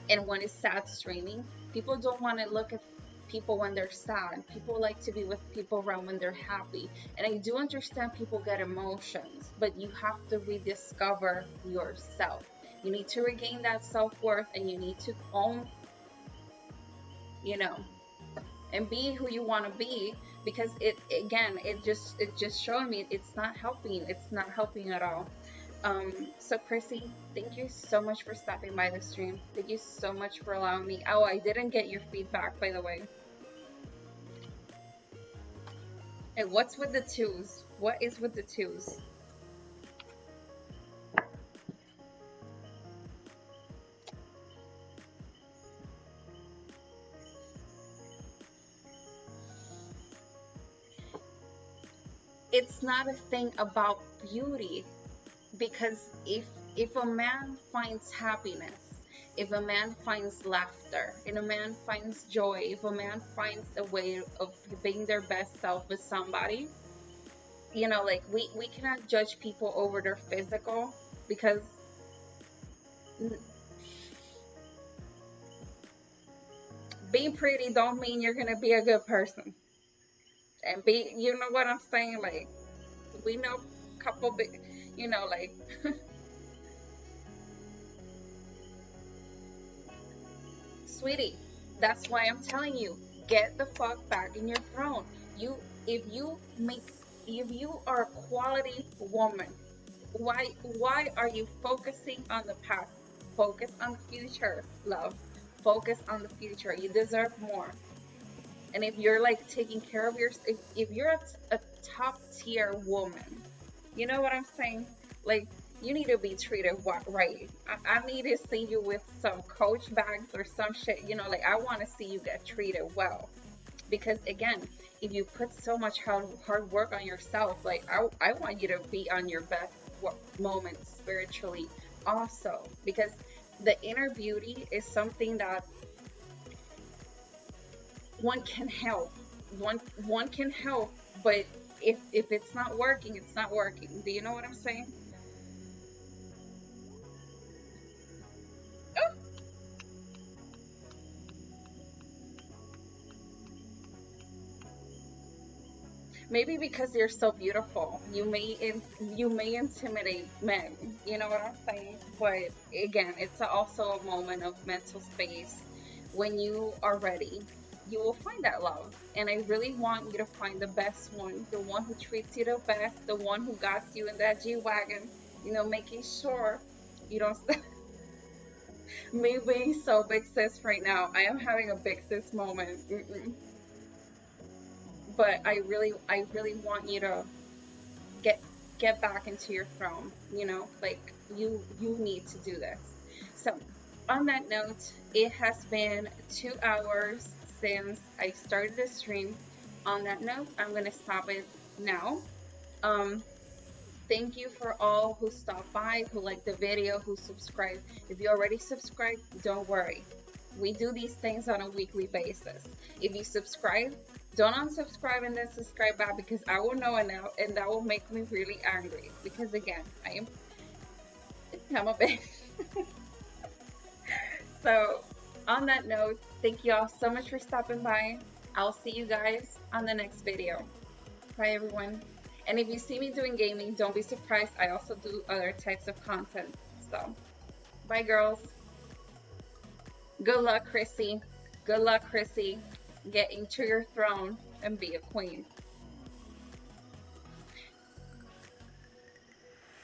and one is sad streaming. People don't want to look at people when they're sad. People like to be with people around when they're happy. And I do understand people get emotions, but you have to rediscover yourself. You need to regain that self-worth, and you need to own, you know, and be who you want to be, because it just showing me it's not helping. It's not helping at all. So Chrissy, thank you so much for stopping by the stream. Thank you so much for allowing me. Oh, I didn't get your feedback, by the way. And what's with the twos? What is with the twos? It's not a thing about beauty, because if a man finds happiness, if a man finds laughter, if a man finds joy, if a man finds a way of being their best self with somebody, you know, like, we cannot judge people over their physical, because being pretty don't mean you're gonna be a good person. And you know what I'm saying? Like, we know a couple big, you know, like, sweetie, that's why I'm telling you, get the fuck back in your throne. If you are a quality woman, why are you focusing on the past? Focus on the future, love. Focus on the future. You deserve more. And if you're like taking care of yourself, if you're a top tier woman, you know what I'm saying? Like, you need to be treated right. I need to see you with some Coach bags or some shit, you know, like, I want to see you get treated well. Because again, if you put so much hard work on yourself, like, I want you to be on your best moment spiritually also. Because the inner beauty is something that one can help. One can help, but if it's not working, it's not working. Do you know what I'm saying? Oh. Maybe because you're so beautiful, you may intimidate men. You know what I'm saying? But again, it's also a moment of mental space when you are ready. you will find that love. And I really want you to find the best one, the one who treats you the best, the one who got you in that G-Wagon, making sure you don't. Me being so big sis right now, I am having a big sis moment. But I really want you to get get back into your throne. Like you need to do this. So on that note, it has been 2 hours since I started the stream. On that note, I'm gonna stop it now. um Thank you for all who stopped by, who liked the video, who subscribed. If you already subscribed, don't worry. We do these things on a weekly basis. If you subscribe, don't unsubscribe and then subscribe back, because I will know it now, and that will make me really angry. Because again, I'm a bitch. So on that note, thank you all so much for stopping by. I'll see you guys on the next video. Bye everyone. And if you see me doing gaming, don't be surprised. I also do other types of content. So, bye girls. Good luck, Chrissy. Good luck, Chrissy. Get into your throne and be a queen.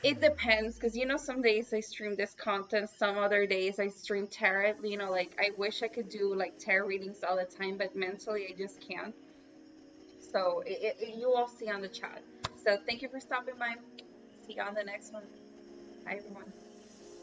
It depends, because some days I stream this content, some other days I stream tarot. Like I wish I could do like tarot readings all the time, but mentally I just can't. So you all see on the chat. So thank you for stopping by. See you on the next one. Bye everyone.